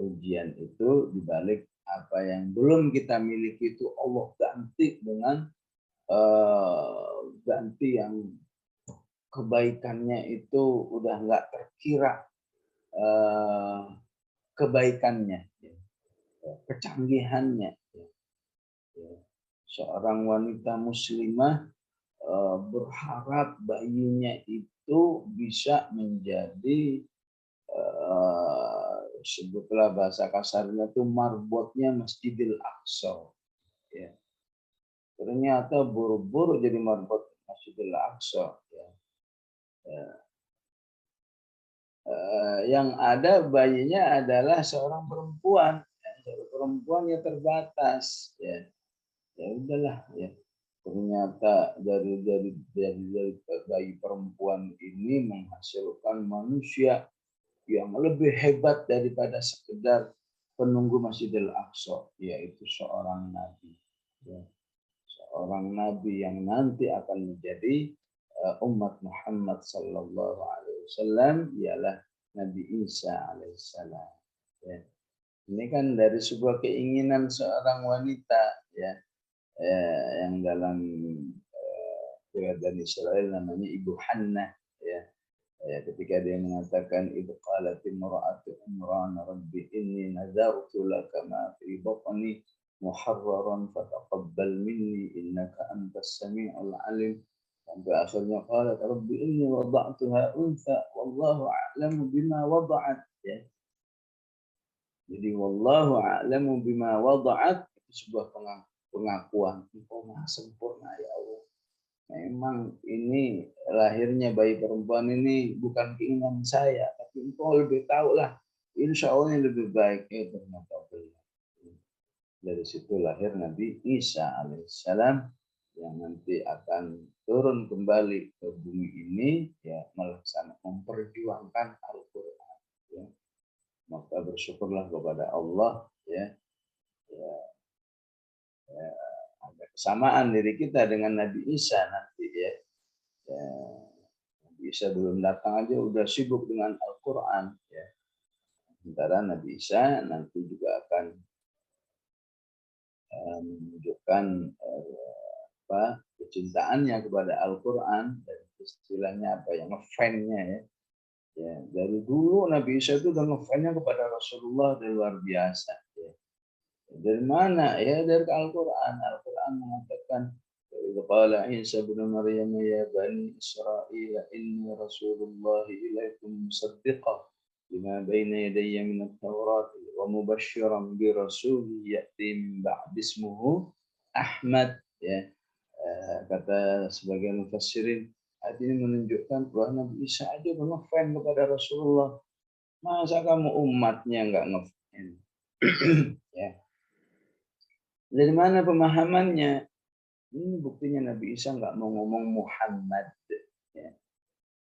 ujian itu, dibalik apa yang belum kita miliki itu Allah ganti dengan ganti yang kebaikannya itu udah nggak terkira kebaikannya, kecanggihannya. Seorang wanita muslimah berharap bayinya itu bisa menjadi sebutlah bahasa kasarnya itu marbotnya Masjidil Aqsa. Ya. Ternyata buru-buru jadi marbot Masjidil Aqsa. Ya. Yang ada bayinya adalah seorang perempuan. Seorang perempuan yang terbatas. Ya, ya udahlah. Ya. Ternyata dari bayi perempuan ini menghasilkan manusia yang lebih hebat daripada sekedar penunggu Masjidil Aqsa, yaitu seorang nabi. Ya. Seorang nabi yang nanti akan menjadi umat Muhammad sallallahu alaihi wasallam, ialah Nabi Isa alaihissalam. Ya. Ini kan dari sebuah keinginan seorang wanita ya, yang dalam riwayat Bani Israil namanya Ibu Hannah ya. Ketika dia mengatakan idh qalat imra'atu Imran rabbi inni nadartu laka ma fi batni muharraran fataqabbal minni innaka antas samiul alim, sampai akhirnya qalat rabbi inni wada'tuha untha wallahu a'lamu bima wada'at ya. Jadi wallahu a'lamu bima wada'at itu sebuah pengakuan engkau maha sempurna ya Allah. Memang ini lahirnya bayi perempuan ini bukan keinginan saya, tapi engkau lebih tahu lah. Insya Allah yang lebih baik itu ternyata benar. Dari situ lahir Nabi Isa alaihissalam yang nanti akan turun kembali ke bumi ini ya, melaksanakan memperjuangkan Al-Quran. Ya. Maka bersyukurlah kepada Allah ya. Ada kesamaan diri kita dengan Nabi Isa nanti ya. Nabi Isa belum datang aja udah sibuk dengan Al-Quran ya. Sementara Nabi Isa nanti juga akan menunjukkan kecintaannya kepada Al-Quran, dan istilahnya apa yang ngefan-nya ya. Ya, dari dulu Nabi Isa itu udah ngefan-nya kepada Rasulullah dari luar biasa ya. Dari mana? Ya dari Al-Quran. Al-Quran mengatakan qala Isa bin Maryam ya bani Israil inni rasulullah ilaikum musaddiqan lima baina yadayya min at-taurat wa mubasysyiran bi rasul ya'ti min ba'di ismuhu Ahmad ya. Kata sebagian mufassirin, hadis ini menunjukkan bahwa Nabi Isa aja ngefan kepada Rasulullah. Masa kamu umatnya nggak ngefan? Ya. Dari mana pemahamannya? Ini buktinya Nabi Isa nggak mau ngomong Muhammad, ya.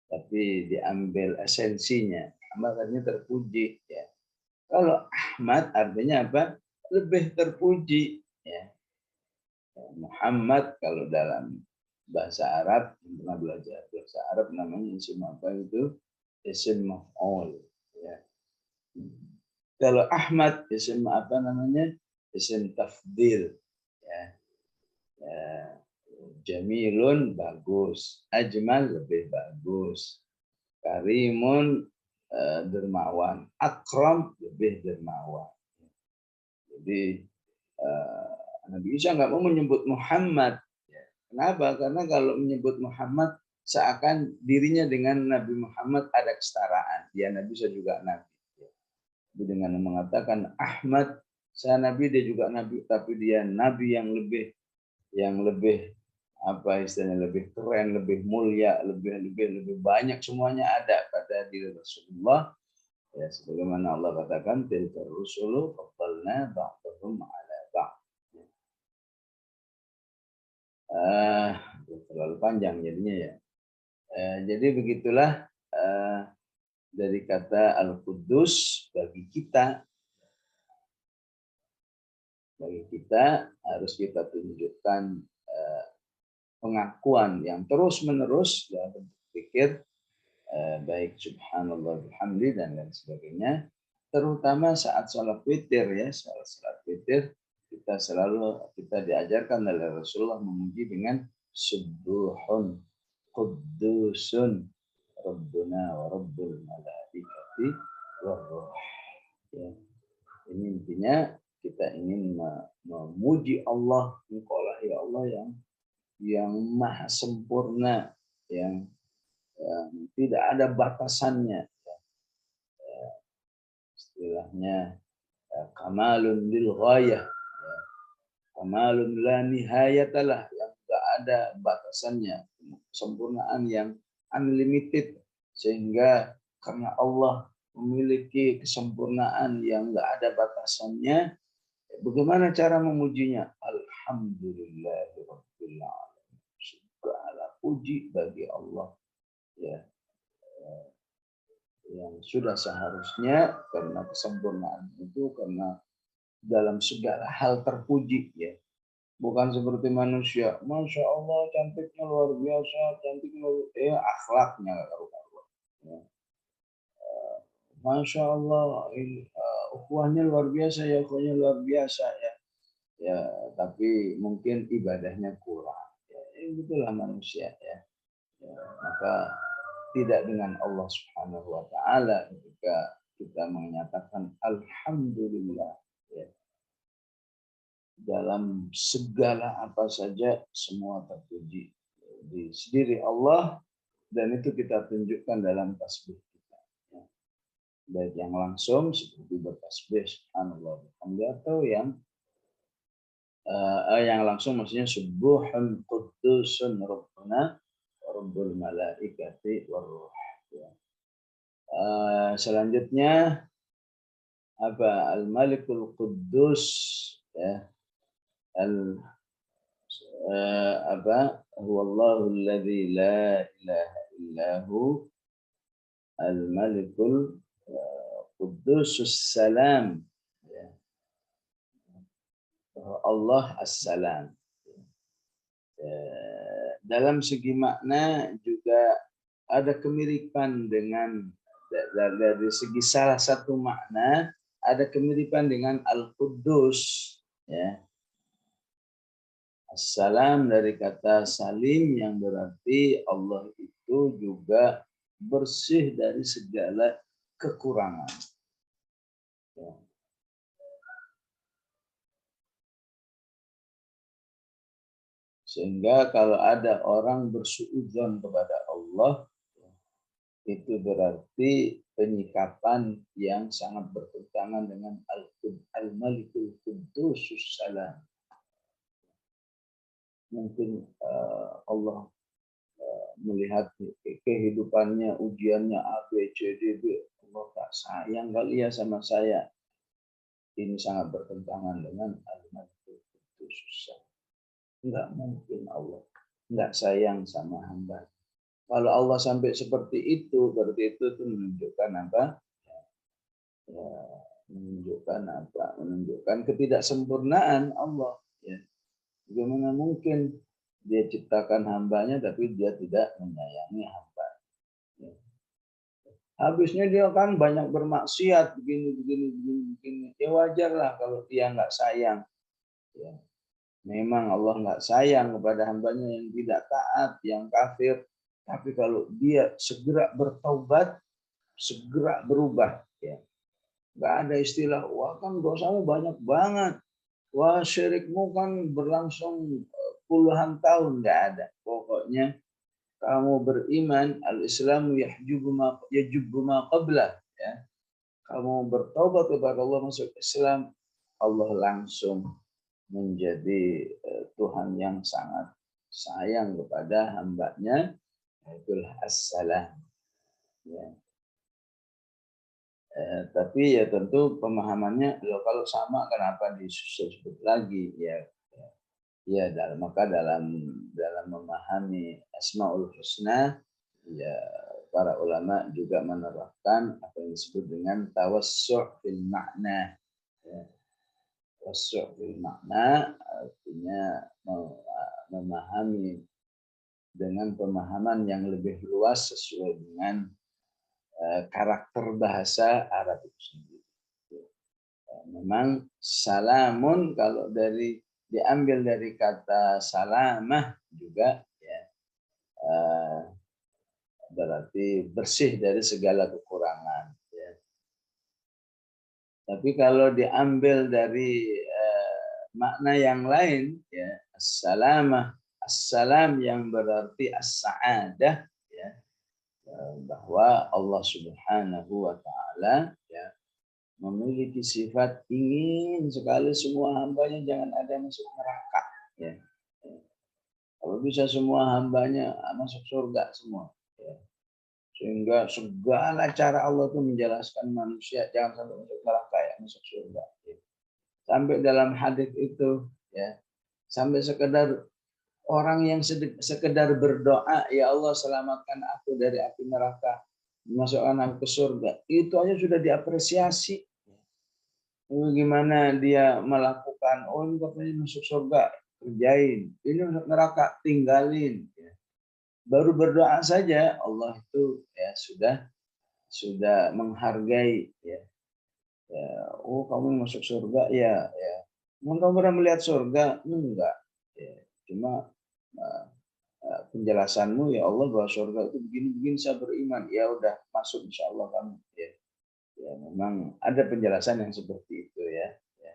Tapi diambil esensinya. Muhammad artinya terpuji. Ya. Kalau Ahmad artinya apa? Lebih terpuji. Ya. Muhammad kalau dalam bahasa Arab, pernah belajar bahasa Arab namanya isim apa itu? Isim maf'ul. Ya. Kalau Ahmad isim apa namanya? Isim tafdil. Ya. Jamilun bagus, ajmal lebih bagus, karimun dermawan, akram lebih dermawan. Jadi Nabi Isa nggak mau menyebut Muhammad. Kenapa? Karena kalau menyebut Muhammad seakan dirinya dengan Nabi Muhammad ada kesetaraan. Dia Nabi, saya juga Nabi. Dengan mengatakan Ahmad, saya Nabi, dia juga Nabi, tapi dia Nabi yang lebih apa istilahnya, lebih keren, lebih mulia, lebih banyak, semuanya ada pada diri Rasulullah. Ya, sebagaimana Allah katakan, tilka rusulu faddalna ba'dahum 'ala ba'd. Terlalu panjang jadinya ya. Jadi begitulah dari kata Al-Quddus bagi kita harus kita tunjukkan pengakuan yang terus-menerus dalam berpikir baik subhanallah bihamdi dan lain sebagainya, terutama saat sholat witir ya, salat witir kita diajarkan oleh Rasulullah memuji dengan subuhun quddusun rabbuna wa rabbul malaikati warruh. Ya. Ini intinya kita ingin memuji Allah, engkaulah ya Allah yang maha sempurna, yang tidak ada batasannya. Istilahnya kamalun lil ghayah, kamalun la nihayatalah, yang tidak ada batasannya, kesempurnaan yang unlimited, sehingga karena Allah memiliki kesempurnaan yang tidak ada batasannya, bagaimana cara memujinya? Alhamdulillahirabbil alamin. Segala puji bagi Allah ya, yang sudah seharusnya, karena kesempurnaan itu, karena dalam segala hal terpuji ya. Bukan seperti manusia, Masya Allah cantiknya luar biasa, akhlaknya nggak karuan. Ya. Masya Allah, ukhuwahnya luar biasa ya, ukhuwahnya luar biasa ya. Ya, tapi mungkin ibadahnya kurang. Ya, itulah manusia ya. Ya, maka tidak dengan Allah Subhanahu wa taala ketika kita menyatakan alhamdulillah ya. Dalam segala apa saja semua terpuji di sendiri Allah, dan itu kita tunjukkan dalam tasbih kita ya. Baik yang langsung seperti bertasbih subhanallah atau yang langsung maksudnya subuhun quddusun rabbuna rabbul malaikati warruh ya. Selanjutnya apa? Al-Malikul Quddus ya. Huwallahu alladzi la ilaha illahu al-Malikul Quddusus Salam ya. Allah As-Salam. Dalam segi makna juga ada kemiripan dengan, dari segi salah satu makna ada kemiripan dengan Al-Quddus ya. As-Salam dari kata salim yang berarti Allah itu juga bersih dari segala kekurangan ya. Sehingga kalau ada orang bersuudzon kepada Allah, itu berarti penyikapan yang sangat bertentangan dengan Al-Malikul Quddusus Salam. Mungkin Allah melihat kehidupannya, ujiannya A, B, C, D, B. Allah tak sayang kali ya sama saya. Ini sangat bertentangan dengan Al-Malikul Quddusus Salam. Enggak mungkin Allah enggak sayang sama hamba. Kalau Allah sampai seperti itu, berarti itu tuh menunjukkan apa? Ya, menunjukkan ketidaksempurnaan Allah. Ya. Bagaimana mungkin dia ciptakan hambanya, tapi dia tidak menyayangi hamba. Ya. Habisnya dia kan banyak bermaksiat, begini. Ya wajarlah kalau dia nggak sayang. Ya. Memang Allah nggak sayang kepada hambanya yang tidak taat, yang kafir. Tapi kalau dia segera bertaubat, segera berubah, ya, nggak ada istilah, wah kan dosamu banyak banget, wah syirikmu kan berlangsung puluhan tahun, nggak ada. Pokoknya kamu beriman, al-Islamu yajubbu ma qablah, ya. Kamu bertobat kepada Allah, masuk Islam, Allah langsung menjadi Tuhan yang sangat sayang kepada hambanya, yaitu as-salam. Ya. Tapi ya tentu pemahamannya, kalau sama kenapa disebut lagi, ya. Ya, maka dalam memahami Asmaul Husna, ya para ulama juga menerapkan apa yang disebut dengan tawassu' fil makna. Ya. Tawassu' fil makna artinya memahami dengan pemahaman yang lebih luas sesuai dengan karakter bahasa Arab itu sendiri. Memang salamun kalau diambil dari kata salamah juga, ya, berarti bersih dari segala kekurangan. Ya. Tapi kalau diambil dari makna yang lain, ya, as-salamah, as-salam yang berarti as-sa'adah, ya, bahwa Allah Subhanahu wa taala, ya, memiliki sifat ingin sekali semua hambanya jangan ada yang masuk neraka. Ya. Kalau bisa semua hambanya masuk surga semua. Ya. Sehingga segala cara Allah itu menjelaskan manusia jangan sampai masuk neraka, ya, masuk surga. Ya. Sampai dalam hadis itu, ya, sampai sekedar orang yang sekedar berdoa, ya Allah selamatkan aku dari api neraka, masukkan aku ke surga, itu aja sudah diapresiasi. Gimana dia melakukan, oh ini katanya masuk surga, kerjain, ini masuk neraka, tinggalin. Ya. Baru berdoa saja Allah itu, ya, sudah menghargai, ya. Ya, oh kamu masuk surga, ya, ya. Kamu pernah melihat surga? Enggak. Ya, cuma penjelasanmu, ya Allah, bahwa surga itu begini-begini, saya beriman, ya udah masuk insya Allah kamu. Ya. Ya, memang ada penjelasan yang seperti itu, ya. Ya.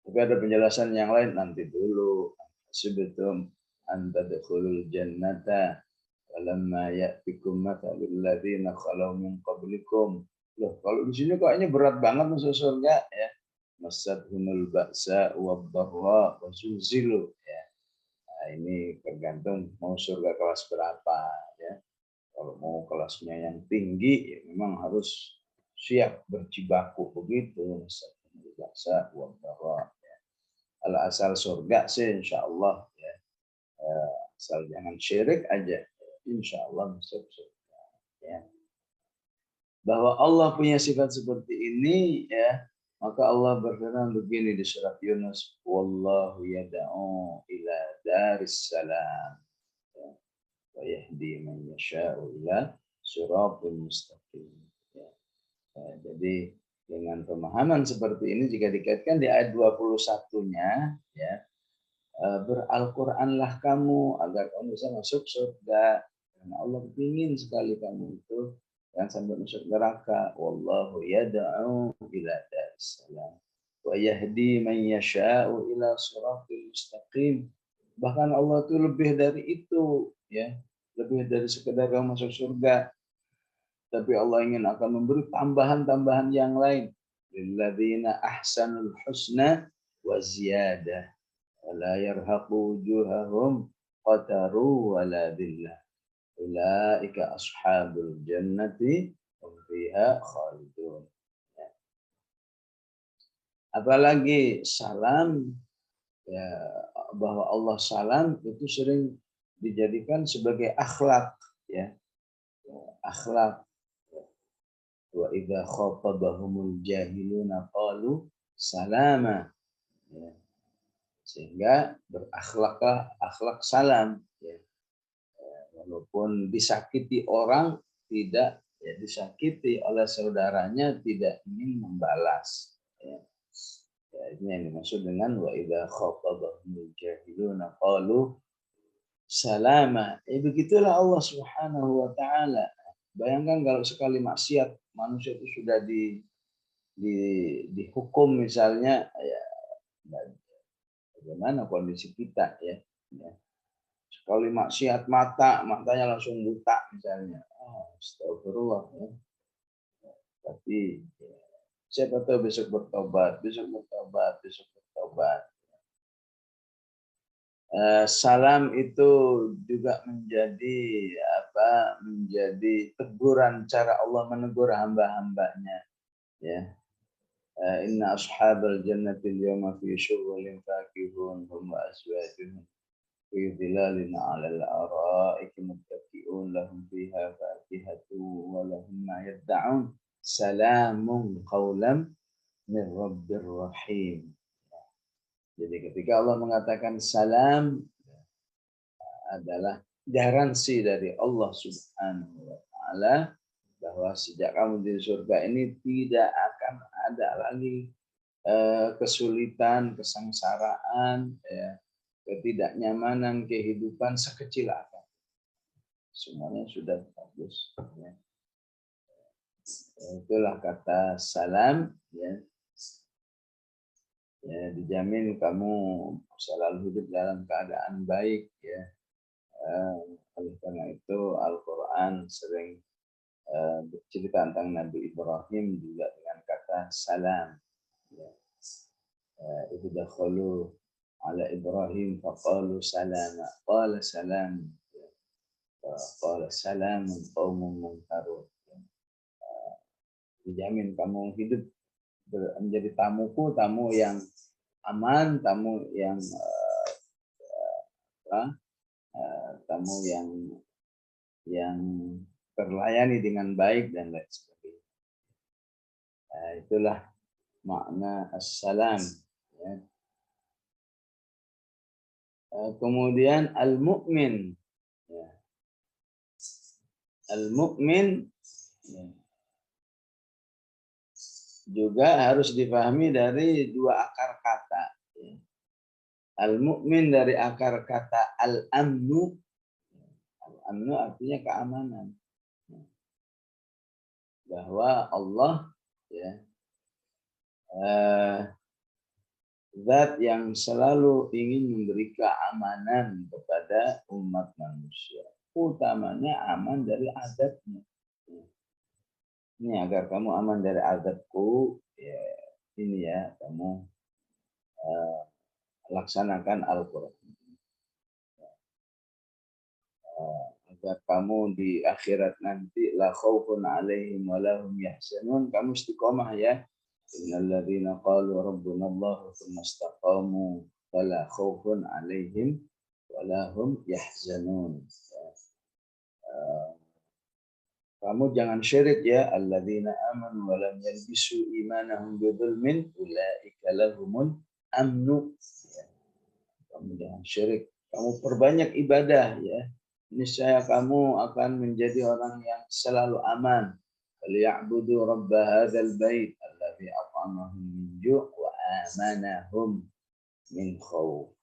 Tapi ada penjelasan yang lain, nanti dulu. Sebetulnya anta tadkhulul jannata walamma ya'tikum mathalul ladzina khalau min qablikum. Loh, kalau di sini kayaknya berat banget masuk surga, ya. Masadhumul ba'sa wad-dharra wa zulzilu, ya. Nah, ini tergantung mau surga kelas berapa, ya. Kalau mau kelasnya yang tinggi, ya memang harus siap berjibaku begitu. Kalau asal surga sih insya Allah, ya, asal jangan syirik aja, insya Allah masuk surga. Ya. Bahwa Allah punya sifat seperti ini, ya, maka Allah berfirman begini di surat Yunus, wallahu yad'u ila daris salam, ya, wa yahdi man yasha'u ila siratal mustaqim. Ya. Jadi dengan pemahaman seperti ini jika dikaitkan di ayat 21-nya, ya, beral-Qur'anlah kamu agar kamu bisa masuk surga. Karena Allah ingin sekali kamu itu yang sampai masuk neraka. Wallahu yad'u ila darissalam wa yahdi man yasha'u ila siratal mustaqim. Bahkan Allah itu lebih dari itu, ya. Lebih dari sekedar kamu masuk surga. Tapi Allah ingin akan memberi tambahan-tambahan yang lain. Lilladzina ahsanul husna wa ziyadah. La yarhaqu wujuhahum qataru wala dhillah. Ulaika ashabul jannati hum fiha khalidun. Ya. Apalagi salam, ya, bahwa Allah salam itu sering dijadikan sebagai akhlak, ya. Akhlak. Wa idza khatabahumul jahiluna qalu salama. Ya. Sehingga berakhlaklah akhlak salam, ya. Walaupun disakiti orang, tidak, ya, disakiti oleh saudaranya tidak ingin membalas, ya. Ya, ini yang dimaksud dengan wa idza khatabahumul jahiluna qalu salama. Begitulah Allah Subhanahu wa taala. Bayangkan kalau sekali maksiat manusia itu sudah dihukum misalnya, ya, bagaimana kondisi kita, ya. Ya. Sekali maksiat matanya langsung buta misalnya. Astagfirullah ya. Tapi siapa tahu besok bertobat. Salam itu juga menjadi menjadi teguran cara Allah menegur hamba-hambanya. Ya. Inna ashabal jannati al-yawma fi syughulin fakihun hum wa azwajuhum fi dhilalin 'alal ara'iki muttaqi'un lahum fiha fakihatu wa lahum ma yad'un salamun qawlan min rabbir rahim. Jadi ketika Allah mengatakan salam adalah garansi dari Allah Subhanahu wa taala bahwa sejak kamu di surga ini tidak akan ada lagi kesulitan, kesengsaraan, ya, ketidaknyamanan kehidupan sekecil apa. Semuanya sudah bagus. Ya. Itulah kata salam. Ya. Ya, dijamin kamu selalu hidup dalam keadaan baik. Ya. Oleh karena itu Al-Quran sering bercerita tentang Nabi Ibrahim juga dengan kata salam. Ya. Itu dakhalu ala Ibrahim faqalu salama qala salam qala salamun qaumun munkarun. Dijamin kamu hidup menjadi tamuku, tamu yang aman, tamu yang tamu yang terlayani dengan baik dan lain sebagainya. Itulah makna assalam. Ya. Kemudian al-mu'min. Ya. Al-mu'min ya, juga harus dipahami dari dua akar kata. Ya. Al-mu'min dari akar kata al-amnu. Al-amnu artinya keamanan. Bahwa Allah ya, zat yang selalu ingin memberi keamanan kepada umat manusia. Utamanya aman dari azabnya. Ini agar kamu aman dari azabku, ya, ini ya, kamu laksanakan Al-Quran. Agar kamu di akhirat nanti la khaufun alaihim wa lahum yahzanun, kamu istiqomah ya. Innal ladzina qalu rabbuna Allah tsumma istaqamu fala khaufun alaihim wa lahum yahzanun. Kamu jangan syirik ya, alladzina amanu wa lam yalbisu imanahum bidzulmin ulaika lahumul amnu. Kamu jangan syirik, kamu perbanyak ibadah ya. Niscaya kamu akan menjadi orang yang selalu aman. Liya'budu rabb hadzal bait alladzi at'amahum min ju' wa amanahum min khauf.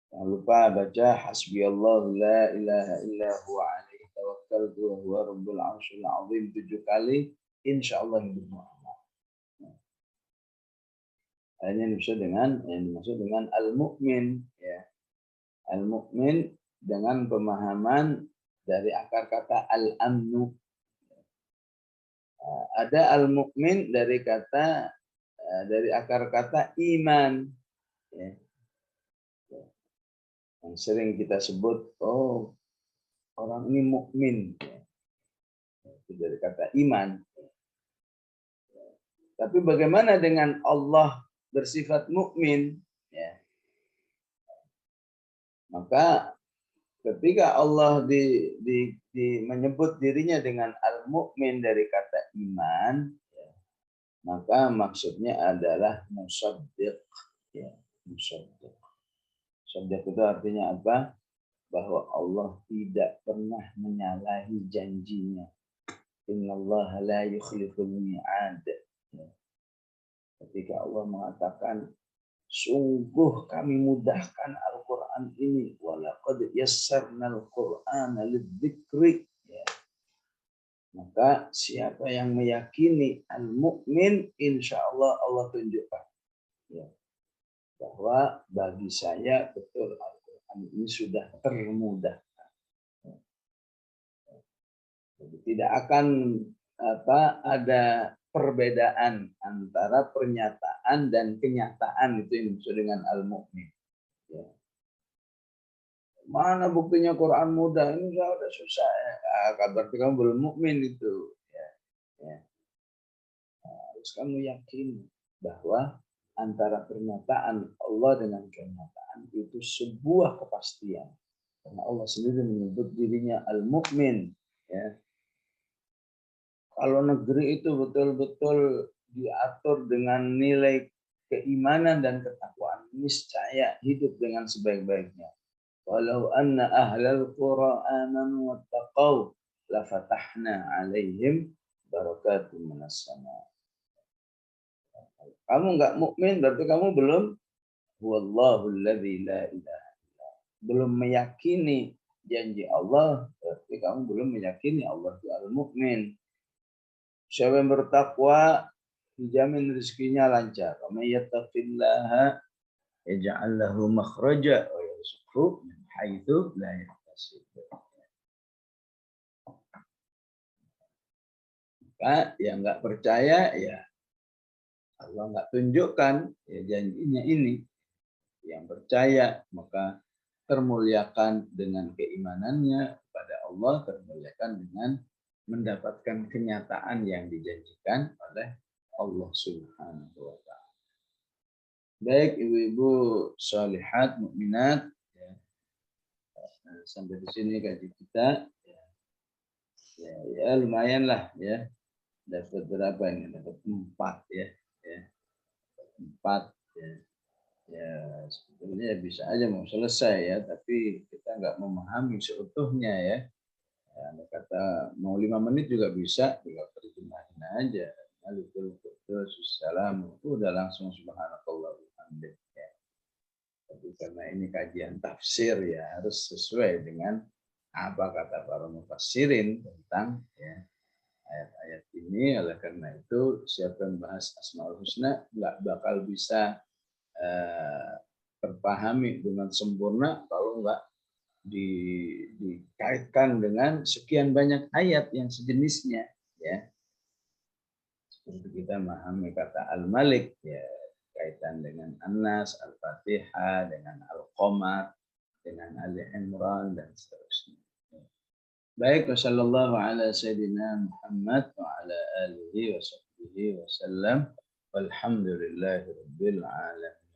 Jangan lupa baca hasbiyallahu la ilaha illa huwa alaihi tawakkaltu wa huwa rabbul arsyil azim 7 kali, insyaallah hidupmu aman. Ini dimaksud dengan al-mu'min ya. Al-mu'min dengan pemahaman dari akar kata al-amnu. Ada al-mu'min dari akar kata iman. Ya. Yang sering kita sebut, oh orang ini mukmin. Ya. Itu dari kata iman. Tapi bagaimana dengan Allah bersifat mukmin? Ya. Maka ketika Allah menyebut dirinya dengan al-mu'min dari kata iman, ya, maka maksudnya adalah musaddiq. Ya, musaddiq. Musaddiq itu artinya apa? Bahwa Allah tidak pernah menyalahi janjinya. Innallaha la yukhliful mi'ad. Ya. Ketika Allah mengatakan, sungguh kami mudahkan Al-Quran ini. Walaqad yassarnal Qur'ana lidzikri. Ya. Maka siapa yang meyakini al-mu'min, insya Allah Allah tunjukkan. Ya. Bahwa bagi saya betul Al-Quran ini sudah termudah. Jadi tidak akan ada perbedaan antara pernyataan dan kenyataan, itu yang dimaksud dengan al-mu'min. Ya. Mana buktinya Quran mudah? Ini sudah susah. Ya. Berarti kamu belum mukmin itu. Ya. Ya. Harus kamu yakin bahwa antara pernyataan Allah dengan kenyataan itu sebuah kepastian. Karena Allah sendiri menyebut dirinya al-mu'min. Ya. Kalau negeri itu betul-betul diatur dengan nilai keimanan dan ketakwaan, niscaya hidup dengan sebaik-baiknya. Walau anna ahlal qura amanu wattaqau la fatahna 'alaihim barakatun minas sama. Kamu enggak mukmin berarti kamu belum wallahu alladzi la ilaha illa. Belum meyakini janji Allah, berarti kamu belum meyakini Allah itu al-mukmin. Siapa yang bertakwa dijamin rezekinya lancar. Wa may yattaqillaha yaj'al lahu makhraja wa yarzuqhu min haitsu la yahtasib. Maka yang enggak percaya ya Allah enggak tunjukkan ya janjinya ini. Yang percaya maka termuliakan dengan keimanannya kepada Allah, termuliakan dengan mendapatkan kenyataan yang dijanjikan oleh Allah Subhanahu wa taala. Baik ibu-ibu sholihat mukminat, ya. Sampai di sini kaji kita. Ya, lumayan lah ya. Dapat berapa ini? Dapat 4 ya. Ya. 4 ya. Ya sebetulnya bisa aja mau selesai ya, tapi kita nggak memahami seutuhnya ya. Anda kata mau 5 menit juga bisa, tinggal terjemahin aja. Assalamualaikum, udah langsung subhanakallah alhamdulillah. Ya. Tapi karena ini kajian tafsir ya harus sesuai dengan apa kata para mufassirin tentang ya, ayat-ayat ini. Oleh karena itu siapa yang bahas Asmaul Husna nggak bakal bisa terpahami dengan sempurna kalau nggak dikaitkan dengan sekian banyak ayat yang sejenisnya ya. Seperti kita memahami kata Al-Malik ya, kaitan dengan An-Nas, Al-Fatihah, dengan Al-Qamar, dengan Ali Imran dan seterusnya. Baik, wassallallahu ala sayyidina Muhammad wa ala alihi wa sahbihi wa sallam. Walhamdulillahirabbil alamin.